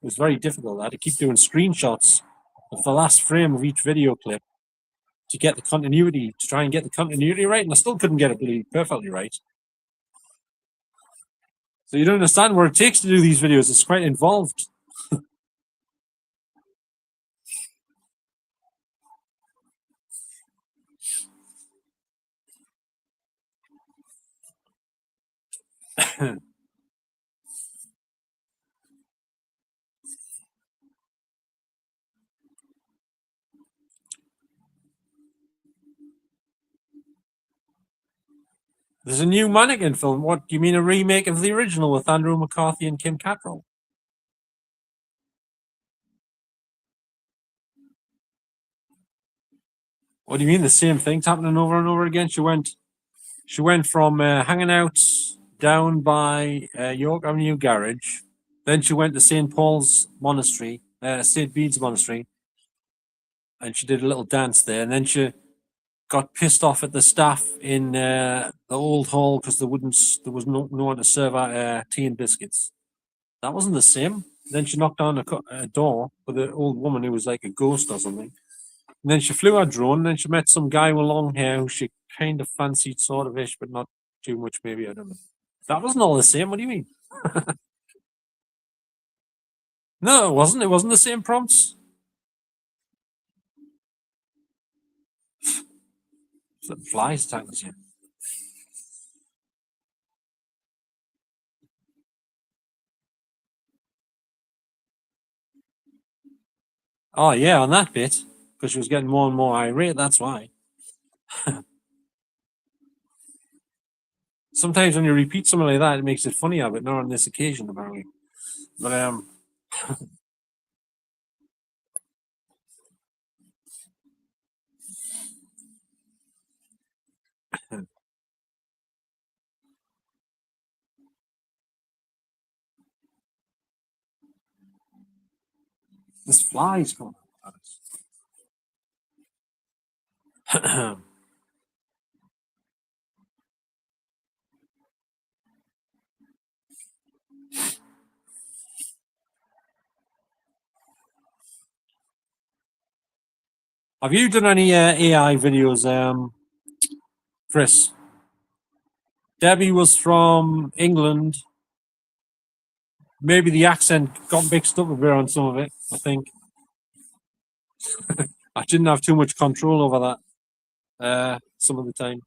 It was very difficult. I had to keep doing screenshots of the last frame of each video clip to get the continuity, to try and get the continuity right, and I still couldn't get it really perfectly right. So you don't understand what it takes to do these videos. It's quite involved. There's a new mannequin film. What do you mean, a remake of the original with Andrew McCarthy and Kim Cattrall? What do you mean the same thing's happening over and over again? She went from hanging out down by York Avenue Garage. Then she went to St. Paul's Monastery, St. Bede's Monastery, and she did a little dance there. And then she got pissed off at the staff in the old hall because there was no one to serve out tea and biscuits. That wasn't the same. Then she knocked on a door with an old woman who was like a ghost or something. And then she flew her drone, and then she met some guy with long hair who she kind of fancied, sort of ish, but not too much, maybe. I don't know. That wasn't all the same. What do you mean? No, it wasn't. It wasn't the same prompts. Flies attacking you. Oh, yeah, on that bit, because she was getting more and more irate, that's why. Sometimes when you repeat something like that, it makes it funnier, but not on this occasion, apparently. But this flies coming at us. Have you done any AI videos, Chris? Debbie was from England. Maybe the accent got mixed up a bit on some of it, I think. I didn't have too much control over that some of the time.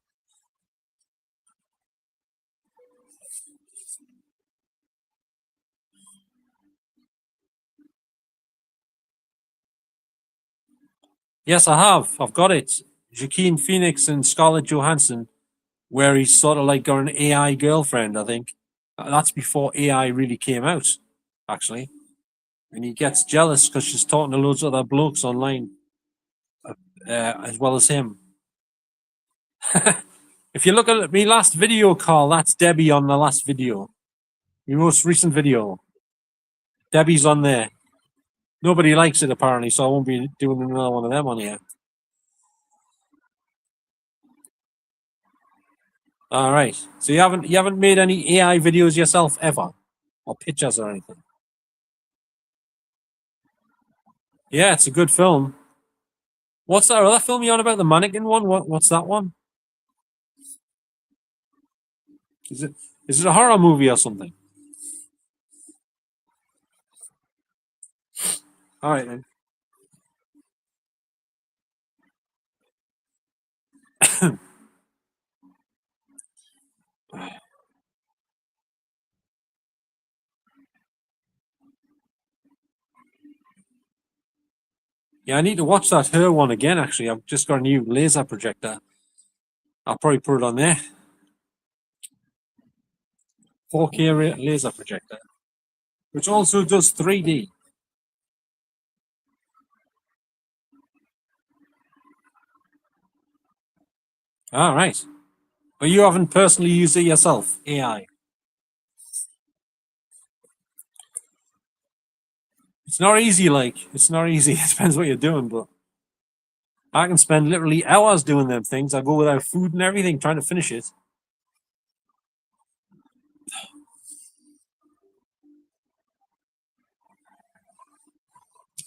Yes, I have. I've got it. Joaquin Phoenix and Scarlett Johansson, where he's sort of like got an AI girlfriend, I think. That's before AI really came out, actually. And he gets jealous because she's talking to loads of other blokes online, as well as him. If you look at my last video call, that's Debbie on the last video. My most recent video. Debbie's on there. Nobody likes it apparently, so I won't be doing another one of them on here. All right. So you haven't made any AI videos yourself ever, or pictures or anything? Yeah, it's a good film. What's that other film you on about? The mannequin one? What's that one? Is it a horror movie or something? All right then. Yeah, I need to watch that Her one again. Actually, I've just got a new laser projector. I'll probably put it on there. 4K laser projector, which also does 3D. All right. But you haven't personally used it yourself, AI. It's not easy, like, it's not easy. It depends what you're doing, but I can spend literally hours doing them things. I go without food and everything trying to finish it.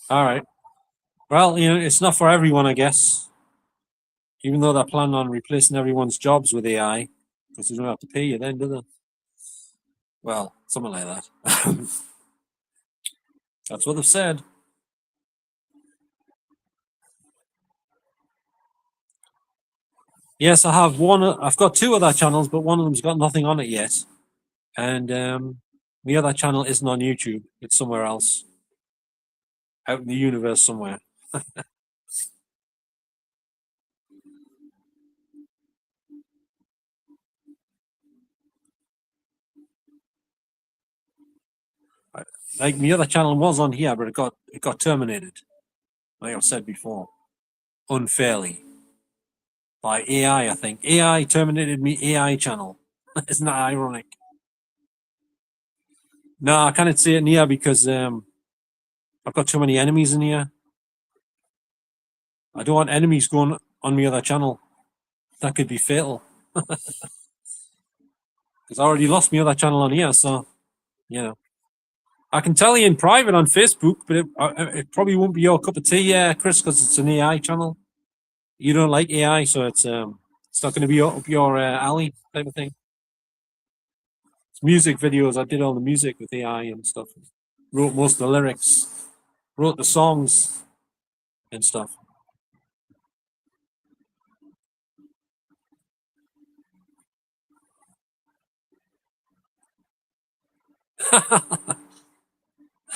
All right. Well, it's not for everyone, I guess. Even though they're planning on replacing everyone's jobs with AI, because they don't have to pay you then, do they? Well, something like that. That's what they've said. Yes, I have one. I've got two other channels, but one of them's got nothing on it yet, and the other channel isn't on YouTube. It's somewhere else, out in the universe somewhere. like my other channel was on here, but it got terminated. Like I've said before, unfairly by AI. I think AI terminated me AI channel. Isn't that ironic? No, I can't say it in here because I've got too many enemies in here. I don't want enemies going on my other channel. That could be fatal. Because I already lost my other channel on here, so you know. I can tell you in private on Facebook, but it probably won't be your cup of tea, Chris, because it's an AI channel. You don't like AI, so it's not going to be up your alley type of thing. It's music videos. I did all the music with AI and stuff. Wrote most of the lyrics, wrote the songs and stuff.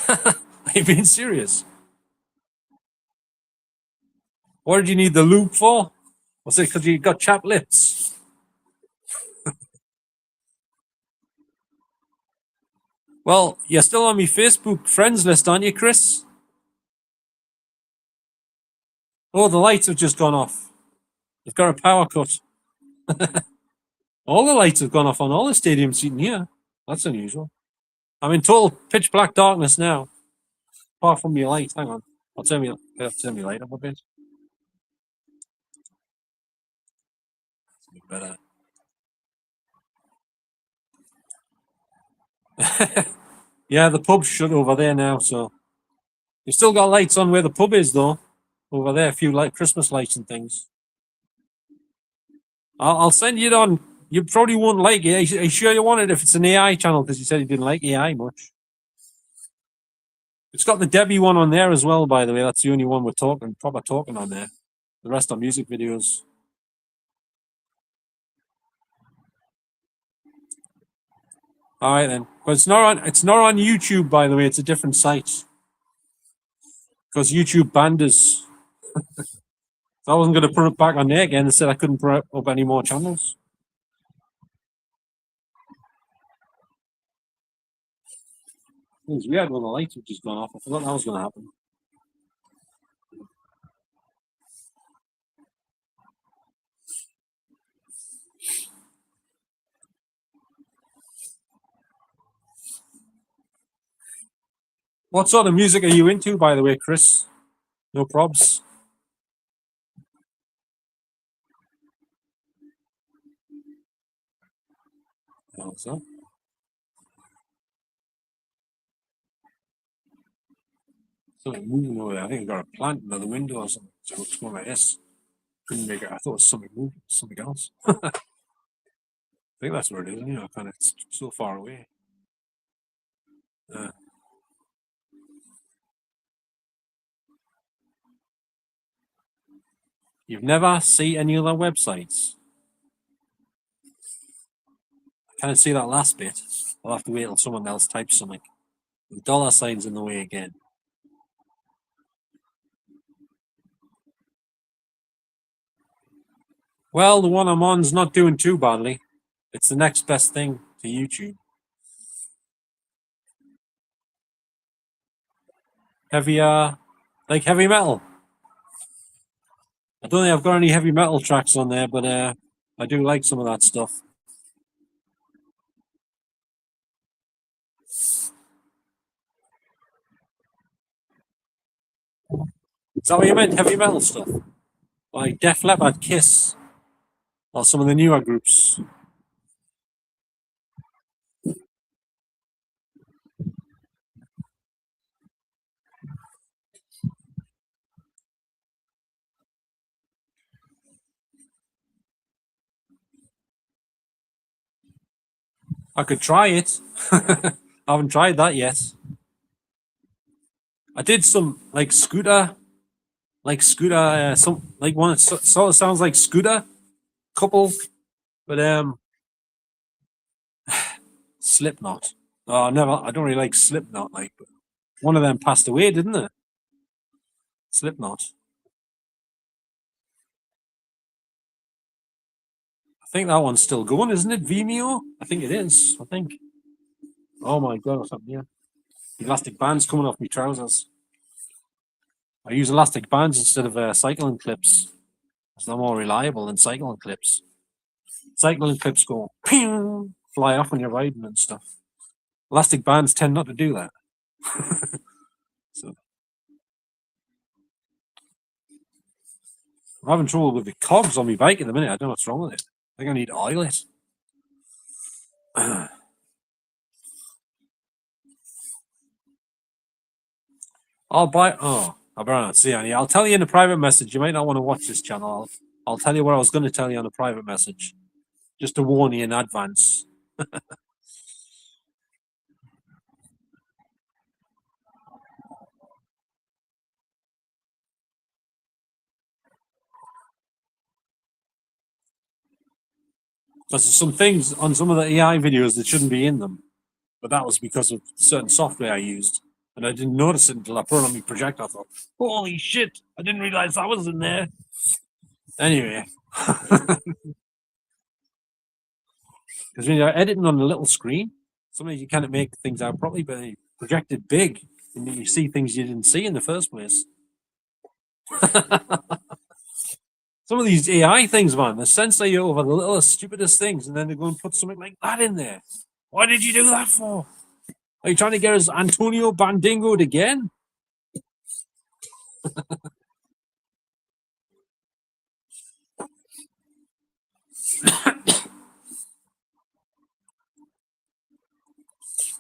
Are you being serious? What did you need the loop for? Was it because you got chapped lips? Well, you're still on my Facebook friends list, aren't you, Chris? Oh, the lights have just gone off. They've got a power cut. All the lights have gone off on all the stadium seating here. That's unusual. I'm in total pitch black darkness now, apart from your light. Hang on. I'll turn my light up a bit. Better. Yeah, the pub's shut over there now, so you've still got lights on where the pub is, though. Over there, a few like Christmas lights and things. I'll send you it on. You probably won't like it. Are you sure you want it if it's an AI channel? Because you said you didn't like AI much. It's got the Debbie one on there as well, by the way. That's the only one we're proper talking on there. The rest are music videos. All right then. But it's not on YouTube, by the way. It's a different site. Because YouTube banned us. So I wasn't going to put it back on there again. They said I couldn't put up any more channels. It was weird when the lights had just gone off. I forgot that was going to happen. What sort of music are you into, by the way, Chris? No probs. Oh, so. Something moving over there. I think I got a plant under the window or something. So it's going like this. Couldn't make it. I thought it was something moving, something else. I think that's where it is. You know, kind of it's so far away. Uh, you've never seen any other websites. I can't see that last bit. I'll have to wait till someone else types something. The dollar sign's in the way again. Well, the one I'm on's not doing too badly. It's the next best thing to YouTube. Like heavy metal. I don't think I've got any heavy metal tracks on there, but I do like some of that stuff. Is that what you meant? Heavy metal stuff? Like Def Leppard, Kiss, or some of the newer groups. I could try it. I haven't tried that yet. I did some some like one sort of sounds like Scooter couple, but Slipknot. Oh, I don't really like Slipknot. Like one of them passed away, didn't it? Slipknot. I think that one's still going, isn't it? Vimeo. I think it is. I think. Oh my god, what's happening here? Elastic bands coming off my trousers. I use elastic bands instead of cycling clips. Because they're more reliable than cycling clips. Cycling clips go ping, fly off when you're riding and stuff. Elastic bands tend not to do that. So I'm having trouble with the cogs on my bike at the minute. I don't know what's wrong with it. I think I need to oil it. I'll buy. Oh, I better not see any. I'll tell you in a private message. You might not want to watch this channel. I'll tell you what I was going to tell you on a private message, just to warn you in advance. Because there's some things on some of the AI videos that shouldn't be in them, but that was because of certain software I used, and I didn't notice it until I put it on my projector. I thought, "Holy shit! I didn't realize that was in there." Anyway, because when you're editing on a little screen, sometimes you can't make things out properly, but you project it big, and you see things you didn't see in the first place. Some of these AI things, man, they censor you over the littlest, stupidest things, and then they go and put something like that in there. Why did you do that for? Are you trying to get us Antonio Bandingo'd again?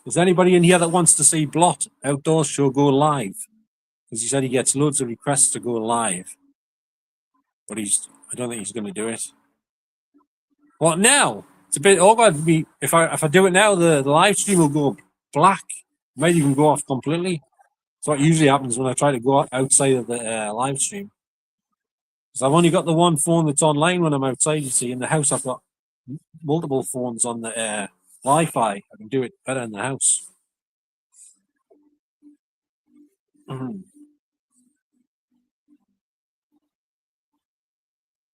Is anybody in here that wants to see Blot Outdoors Show go live? Because he said he gets loads of requests to go live, but I don't think he's going to do it. What now? It's a bit awkward. If I do it now, the live stream will go black. It might even go off completely. That's what usually happens when I try to go outside of the live stream. Because I've only got the one phone that's online when I'm outside. You see, in the house I've got multiple phones on the Wi-Fi. I can do it better in the house.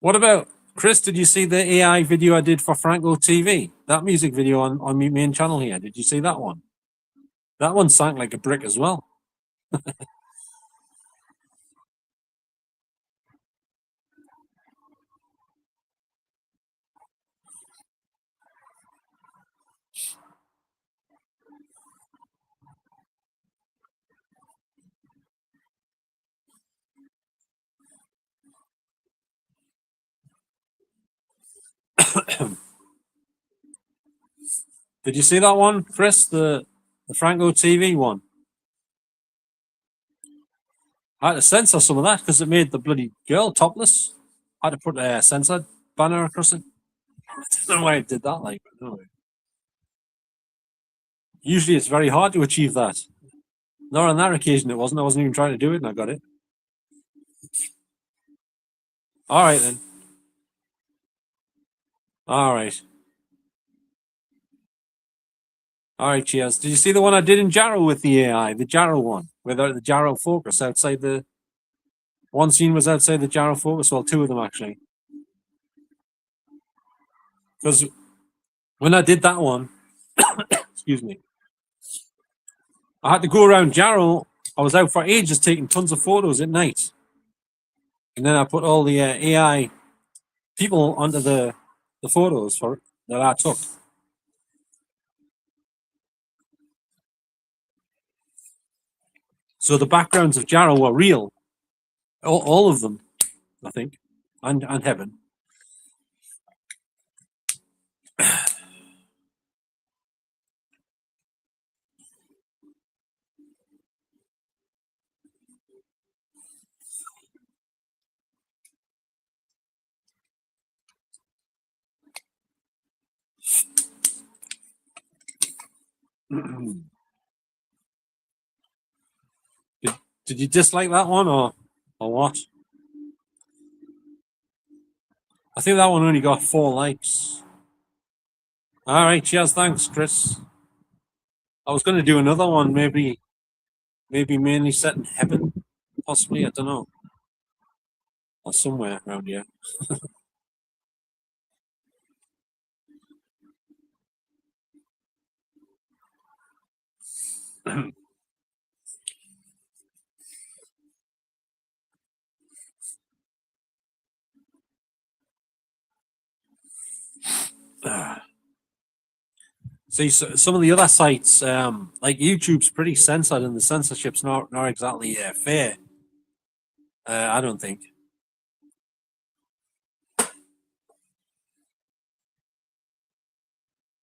What about Chris? Did you see the AI video I did for Franco TV? That music video on my main channel here. Did you see that one? That one sank like a brick as well. Did you see that one, Chris? The Franco TV one. I had to censor some of that because it made the bloody girl topless. I had to put a censor banner across it. I don't know why I did that. Like, anyway. Usually, it's very hard to achieve that. Not on that occasion, it wasn't. I wasn't even trying to do it, and I got it. All right then. All right. All right. Cheers. Did you see the one I did in Jarrow with the AI? The Jarrow one, where the Jarrow focus outside the. One scene was outside the Jarrow focus. Well, two of them actually. Because when I did that one, excuse me, I had to go around Jarrow. I was out for ages taking tons of photos at night. And then I put all the AI people onto the photos that I took. So the backgrounds of Jarrow were real. All of them, I think. And Heaven. Did you dislike that one or what? I think that one only got 4 likes. All right, cheers, thanks, Chris. I was going to do another one, maybe mainly set in Heaven, possibly. I don't know, or somewhere around here. See, some of the other sites, like YouTube's pretty censored, and the censorship's not exactly fair. I don't think.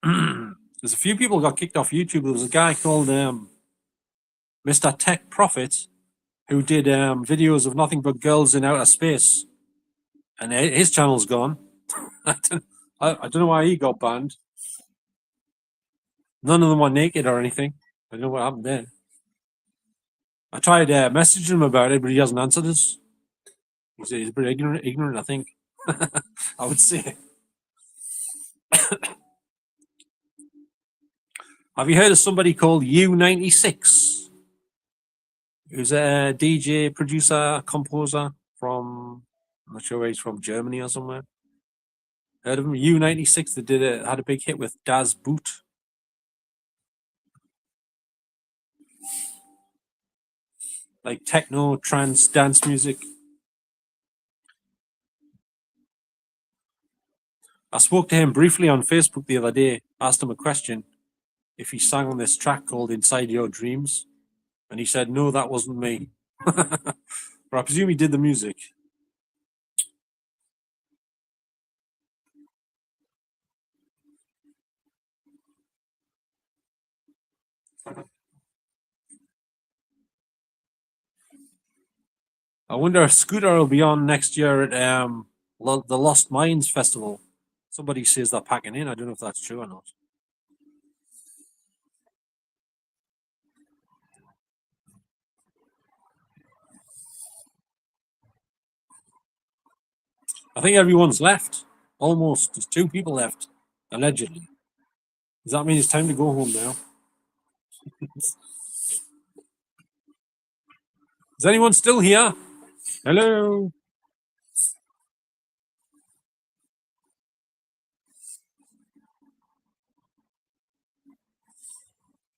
There's a few people got kicked off YouTube. There was a guy called Mr. Tech Prophet who did videos of nothing but girls in outer space, and his channel's gone. I don't know why he got banned. None of them were naked or anything. I don't know what happened there. I tried messaging him about it, but he hasn't answered us. He's a bit ignorant, I think. I would say. Have you heard of somebody called U96? Who's a DJ, producer, composer from, I'm not sure where he's from, Germany or somewhere. Heard of him? U96. They had a big hit with Das Boot. Like techno, trance, dance music. I spoke to him briefly on Facebook the other day, asked him a question if he sang on this track called Inside Your Dreams, and he said, no, that wasn't me. But I presume he did the music. I wonder if Scooter will be on next year at the Lost Mines Festival. Somebody says they're packing in. I don't know if that's true or not. I think everyone's left. Almost. There's 2 people left, allegedly. Does that mean it's time to go home now? Is anyone still here? Hello?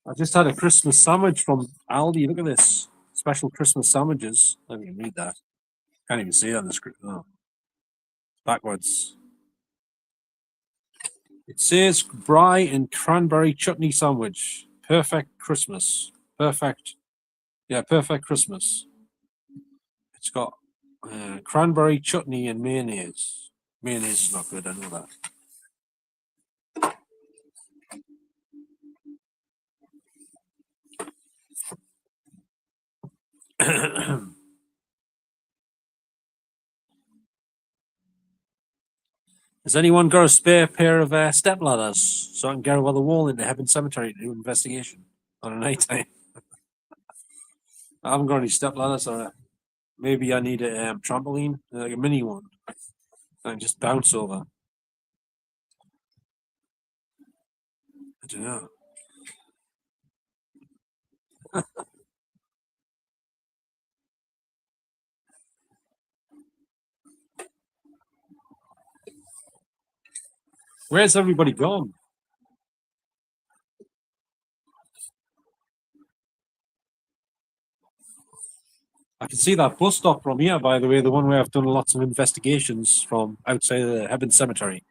I just had a Christmas sandwich from Aldi. Look at this. Special Christmas sandwiches. Let me read that. Can't even see it on the screen. Oh. Backwards. It says Brie and cranberry chutney sandwich. Perfect Christmas. Perfect. Yeah, perfect Christmas. It's got cranberry chutney and mayonnaise. Mayonnaise is not good, I know that. Has anyone got a spare pair of step ladders so I can get over the wall into Hebburn Cemetery to do an investigation on a night time? I haven't got any step ladders, or maybe I need a trampoline, like a mini one, and just bounce over. I don't know. Where's everybody gone? I can see that bus stop from here, by the way, the one where I've done lots of investigations from outside the Hebburn Cemetery.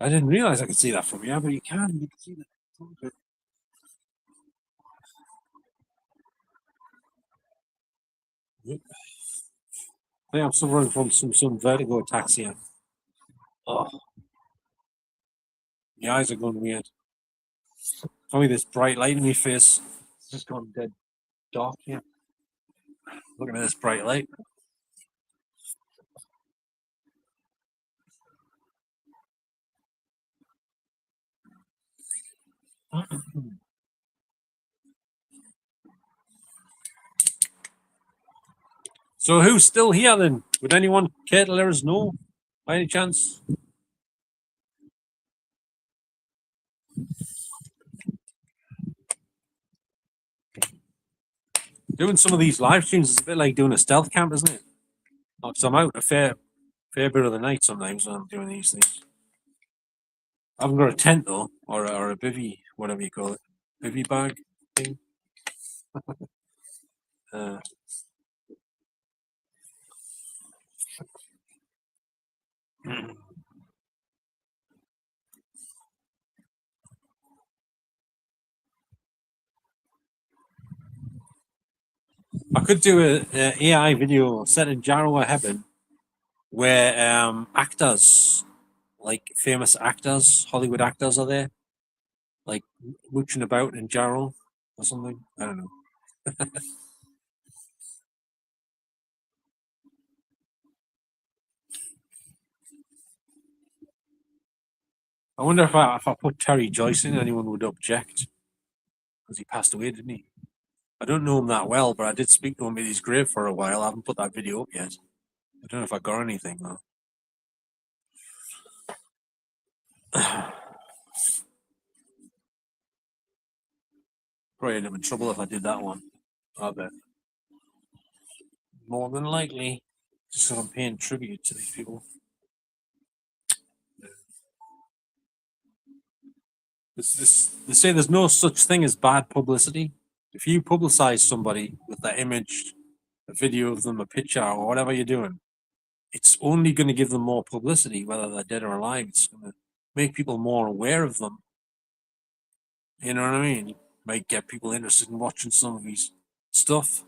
I didn't realize I could see that from here, but you can. You can see that. Yep. I think I'm suffering from some vertigo attacks here. Oh, my eyes are going weird. Probably this bright light in my face. It's just gone dead dark here. Looking at this bright light. So who's still here then? Would anyone care to let us know by any chance? Doing some of these live streams is a bit like doing a stealth camp, isn't it? Because I'm out a fair bit of the night sometimes when I'm doing these things. I haven't got a tent though, or a bivvy, whatever you call it, bivvy bag thing. Uh, I could do a AI video set in Jarrow or Hebburn where actors, like famous actors, Hollywood actors, are there, like mooching about in Jarrow or something. I don't know. I wonder if I put Terry Joyce in, anyone would object because he passed away, didn't he? I don't know him that well, but I did speak to him at his grave for a while. I haven't put that video up yet. I don't know if I got anything though. Probably end up in trouble if I did that one. I bet. More than likely. Just so I'm paying tribute to these people. They say there's no such thing as bad publicity. If you publicize somebody with that image, a video of them, a picture, or whatever you're doing, it's only going to give them more publicity, whether they're dead or alive. It's going to make people more aware of them. You know what I mean? Might get people interested in watching some of his stuff.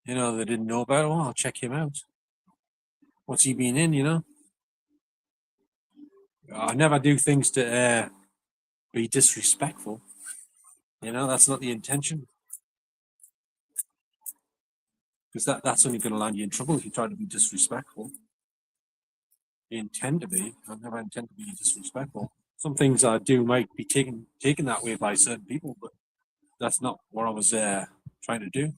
You know, they didn't know about. Oh, I'll check him out. What's he been in? You know, I never do things to be disrespectful. You know, that's not the intention. Because that's only going to land you in trouble if you try to be disrespectful. You intend to be. I never intend to be disrespectful. Some things I do might be taken that way by certain people, but that's not what I was trying to do.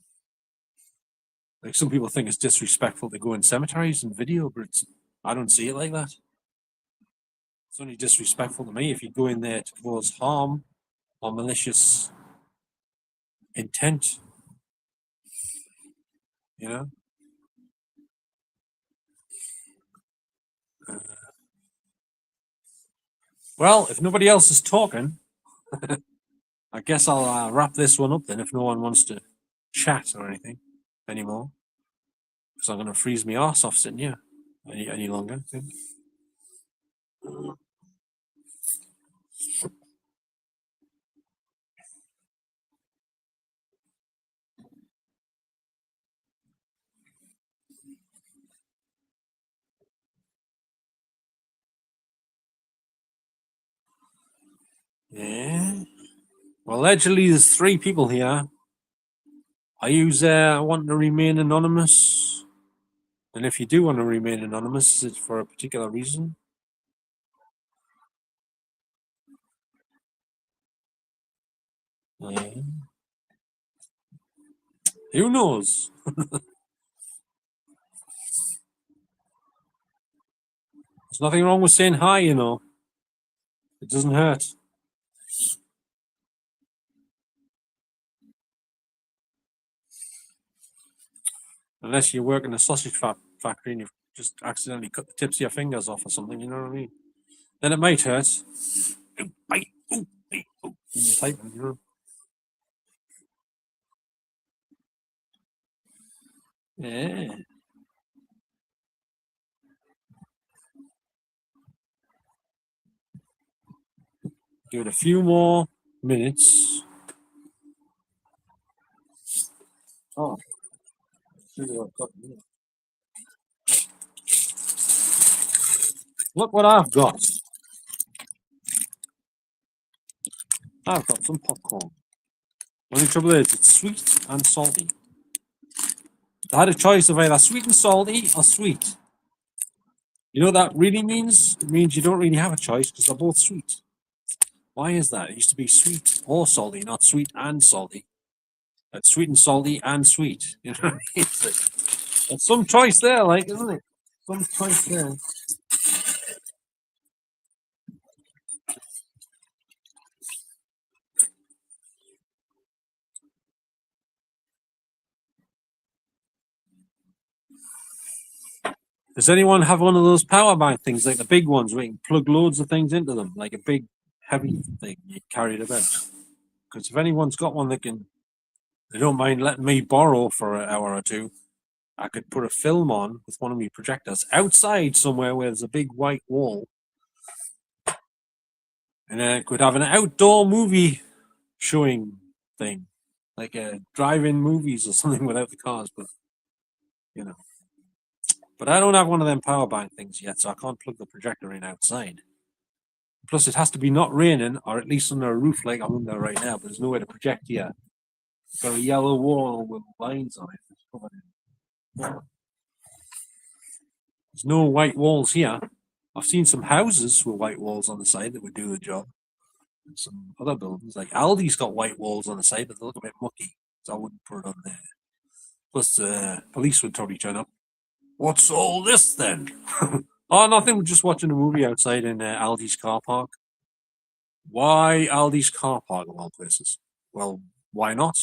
Like some people think it's disrespectful to go in cemeteries and video, but I don't see it like that. It's only disrespectful to me if you go in there to cause harm or malicious intent. You know. Well, if nobody else is talking, I guess I'll wrap this one up then. If no one wants to chat or anything anymore, because I'm going to freeze my arse off sitting here any longer. I think. Yeah. Well, allegedly, there's 3 people here. Are you wanting to remain anonymous? And if you do want to remain anonymous, is it for a particular reason? Yeah. Who knows? There's nothing wrong with saying hi, you know. It doesn't hurt. Unless you work in a sausage factory and you've just accidentally cut the tips of your fingers off or something, you know what I mean? Then it might hurt. Bite. When you're typing, you know. Yeah. Give it a few more minutes. Oh, look what I've got. I've got some popcorn. Only trouble is it's sweet and salty. I had a choice of either sweet and salty or sweet. You know what that really means? It means you don't really have a choice because they're both sweet. Why is that? It used to be sweet or salty, not sweet and salty. It's sweet and salty and sweet. You know what I mean? It's some choice there, like, isn't it? Some choice there. Does anyone have one of those power bank things, like the big ones where you can plug loads of things into them, like a big heavy thing you carry it about? Because if anyone's got one they don't mind letting me borrow for an hour or two, I could put a film on with one of my projectors outside somewhere where there's a big white wall, and then I could have an outdoor movie showing thing. like drive-in movies or something without the cars. But you know, but I don't have one of them power bank things yet, so I can't plug the projector in outside. Plus, it has to be not raining, or at least under a roof like I'm under right now. But there's nowhere to project here. It's got a yellow wall with lines on it. It's covered in. There's no white walls here. I've seen some houses with white walls on the side that would do the job. And some other buildings, like Aldi's got white walls on the side, but they look a bit mucky, so I wouldn't put it on there. Plus, police would probably turn up. What's all this then? Oh, nothing. We're just watching a movie outside in Aldi's car park. Why Aldi's car park of all places? Well, why not?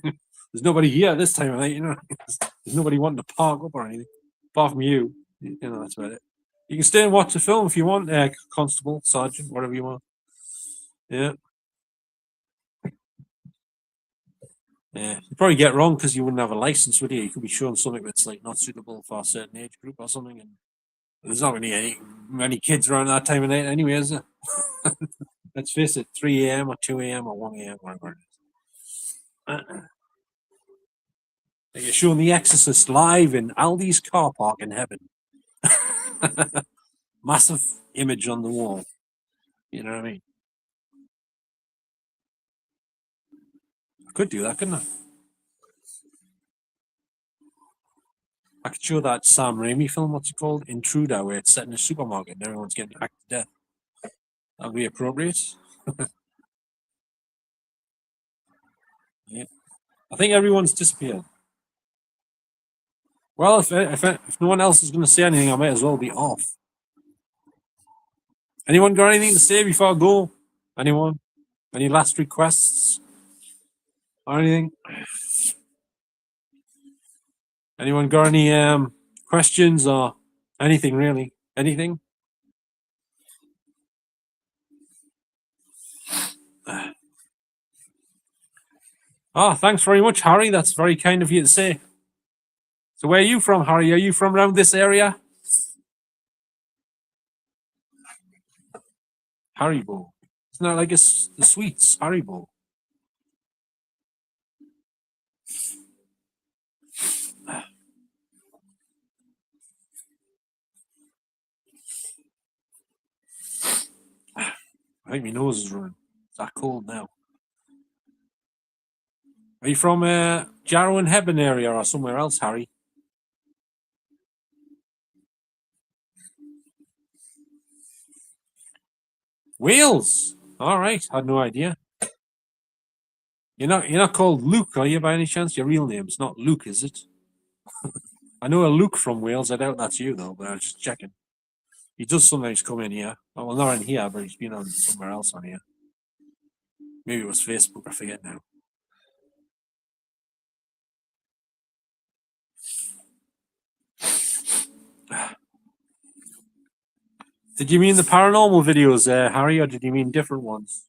There's nobody here this time of night, you know. There's nobody wanting to park up or anything, apart from you. You know, that's about it. You can stay and watch the film if you want, constable, sergeant, whatever you want. Yeah. Yeah, you probably get wrong because you wouldn't have a license, would you? You could be showing something that's like not suitable for a certain age group or something, and there's not really many kids around that time of night anyway, is there? Let's face it, 3 a.m. or 2 a.m. or 1 a.m., whatever it is. You're showing The Exorcist live in Aldi's car park in heaven. Massive image on the wall. You know what I mean? I could do that, couldn't I? I could show that Sam Raimi film, what's it called? Intruder, where it's set in a supermarket and everyone's getting hacked to death. That would be appropriate. Yeah. I think everyone's disappeared. Well, if no one else is going to say anything, I might as well be off. Anyone got anything to say before I go? Anyone? Any last requests? Or anything? Anyone got any questions or anything really? Anything? Thanks very much, Harry. That's very kind of you to say. So where are you from, Harry? Are you from around this area? Haribo. Isn't that like the sweets? Haribo. I think my nose is running. It's that cold now. Are you from Jarrow and Hebburn area or somewhere else, Harry? Wales. All right, had no idea. You're not called Luke, are you, by any chance? Your real name's not Luke, is it? I know a Luke from Wales. I doubt that's you though, but I was just checking. He does sometimes come in here. Oh, well, not in here, but he's been on somewhere else on here. Maybe it was Facebook. I forget now. Did you mean the paranormal videos, Harry, or did you mean different ones?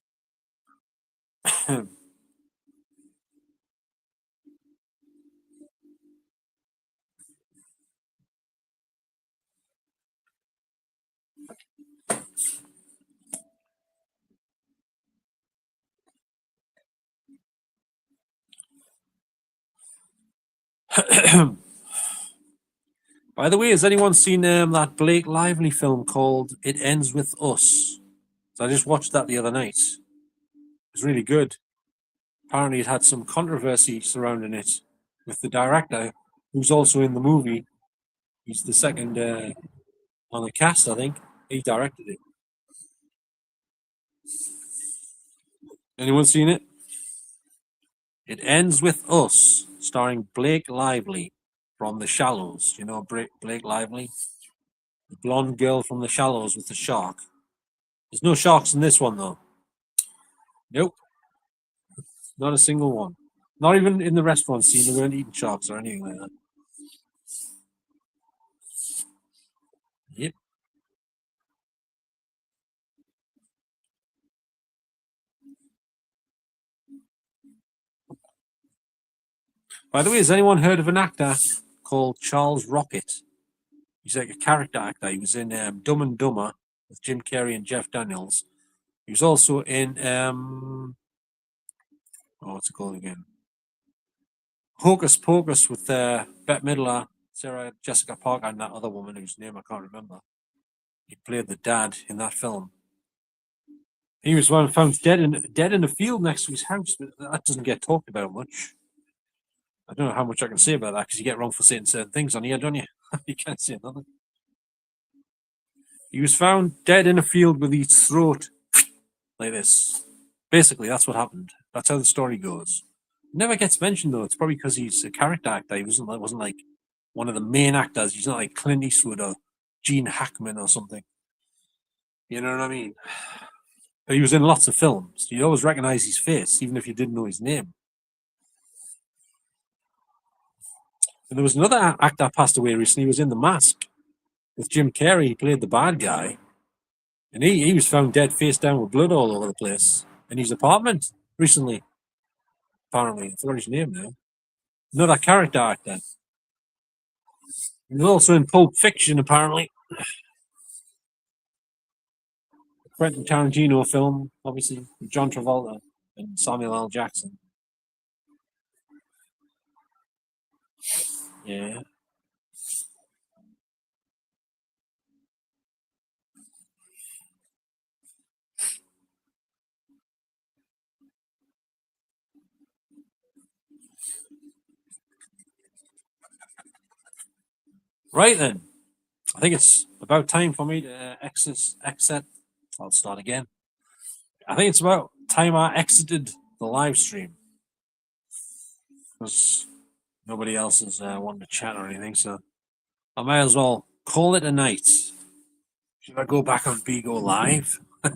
By the way, has anyone seen that Blake Lively film called It Ends With Us? So I just watched that the other night. It's really good. Apparently, it had some controversy surrounding it with the director, who's also in the movie. He's the second on the cast, I think. He directed it. Anyone seen it? It Ends With Us, starring Blake Lively from The Shallows. You know Blake Lively? The blonde girl from The Shallows with the shark. There's no sharks in this one, though. Nope. Not a single one. Not even in the restaurant scene. They weren't eating sharks or anything like that. Yep. By the way, has anyone heard of an actor called Charles Rocket? He's like a character actor. He was in Dumb and Dumber with Jim Carrey and Jeff Daniels. He was also in what's it called again? Hocus Pocus with Bette Midler, Sarah Jessica Parker, and that other woman whose name I can't remember. He played the dad in that film. He was found dead in a field next to his house, but that doesn't get talked about much. I don't know how much I can say about that because you get wrong for saying certain things on here, don't you? You can't say nothing. He was found dead in a field with his throat like this. Basically, that's what happened. That's how the story goes. Never gets mentioned though. It's probably because he's a character actor. He wasn't like one of the main actors. He's not like Clint Eastwood or Gene Hackman or something. You know what I mean? But he was in lots of films. You always recognize his face, even if you didn't know his name. And there was another actor passed away recently. He was in The Mask with Jim Carrey. He played the bad guy. And he was found dead face down with blood all over the place in his apartment recently. Apparently. I forgot his name now. Another character actor. He was also in Pulp Fiction, apparently. Quentin Tarantino film, obviously, with John Travolta and Samuel L. Jackson. Yeah. Right then. I think it's about time for me to exit. I'll start again. I think it's about time I exited the live stream because nobody else is wanting to chat or anything. So I might as well call it a night. Should I go back on Bigo Live? I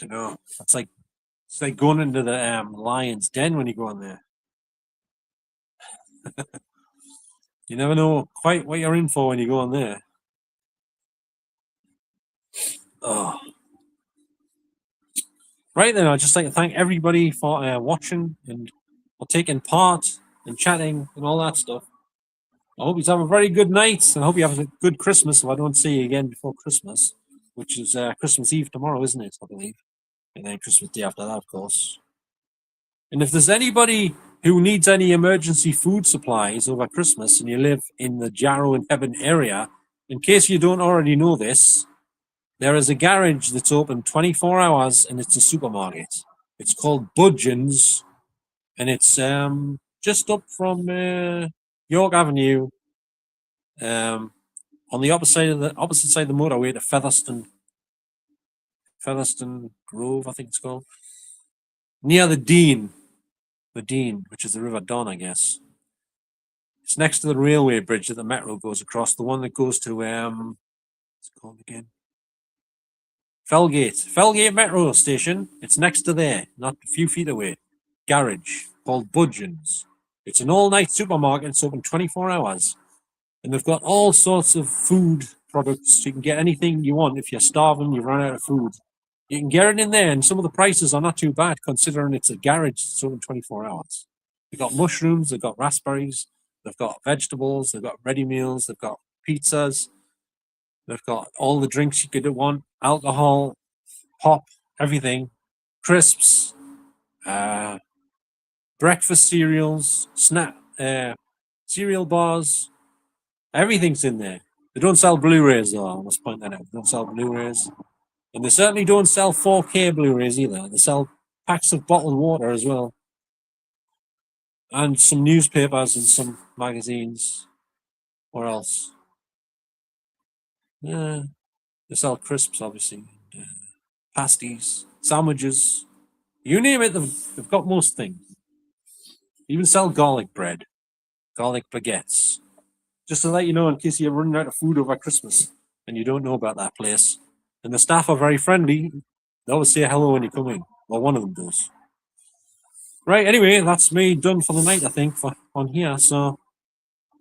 don't know. It's like going into the lion's den when you go in there. You never know quite what you're in for when you go in there. Oh. Right then, I'd just like to thank everybody for watching and for taking part and chatting and all that stuff. I hope you have a very good night and I hope you have a good Christmas if I don't see you again before Christmas, which is Christmas Eve tomorrow, isn't it? I believe. And then Christmas Day after that, of course. And if there's anybody who needs any emergency food supplies over Christmas and you live in the Jarrow and Hebburn area, in case you don't already know this, there is a garage that's open 24 hours and it's a supermarket. It's called Budgeon's and it's just up from York Avenue, on the opposite side of the motorway to Featherston Grove, I think it's called, near the Dean, which is the River Don, I guess. It's next to the railway bridge that the metro goes across, the one that goes to what's it called again? Felgate Metro Station. It's next to there, not a few feet away. Garage called Budgeon's. It's an all-night supermarket. It's open 24 hours. And they've got all sorts of food products. You can get anything you want. If you're starving, you run out of food, you can get it in there. And some of the prices are not too bad considering it's a garage. It's open 24 hours. They've got mushrooms. They've got raspberries. They've got vegetables. They've got ready meals. They've got pizzas. They've got all the drinks you could want, alcohol, pop, everything, crisps, breakfast cereals, cereal bars, everything's in there. They don't sell Blu-rays though, I must point that out. They don't sell Blu-rays. And they certainly don't sell 4K Blu-rays either. They sell packs of bottled water as well. And some newspapers and some magazines. What else? Yeah, they sell crisps, obviously. Pasties, sandwiches. You name it, they've got most things. They even sell garlic bread, garlic baguettes. Just to let you know, in case you're running out of food over Christmas and you don't know about that place. And the staff are very friendly. They always say hello when you come in. Well, one of them does. Right, anyway, that's me done for the night, I think, on here. So,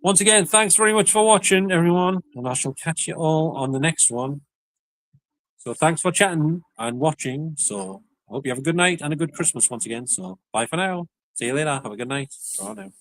once again, thanks very much for watching, everyone. And I shall catch you all on the next one. So, thanks for chatting and watching. So, I hope you have a good night and a good Christmas once again. So, bye for now. See you later. Have a good night. Bye now.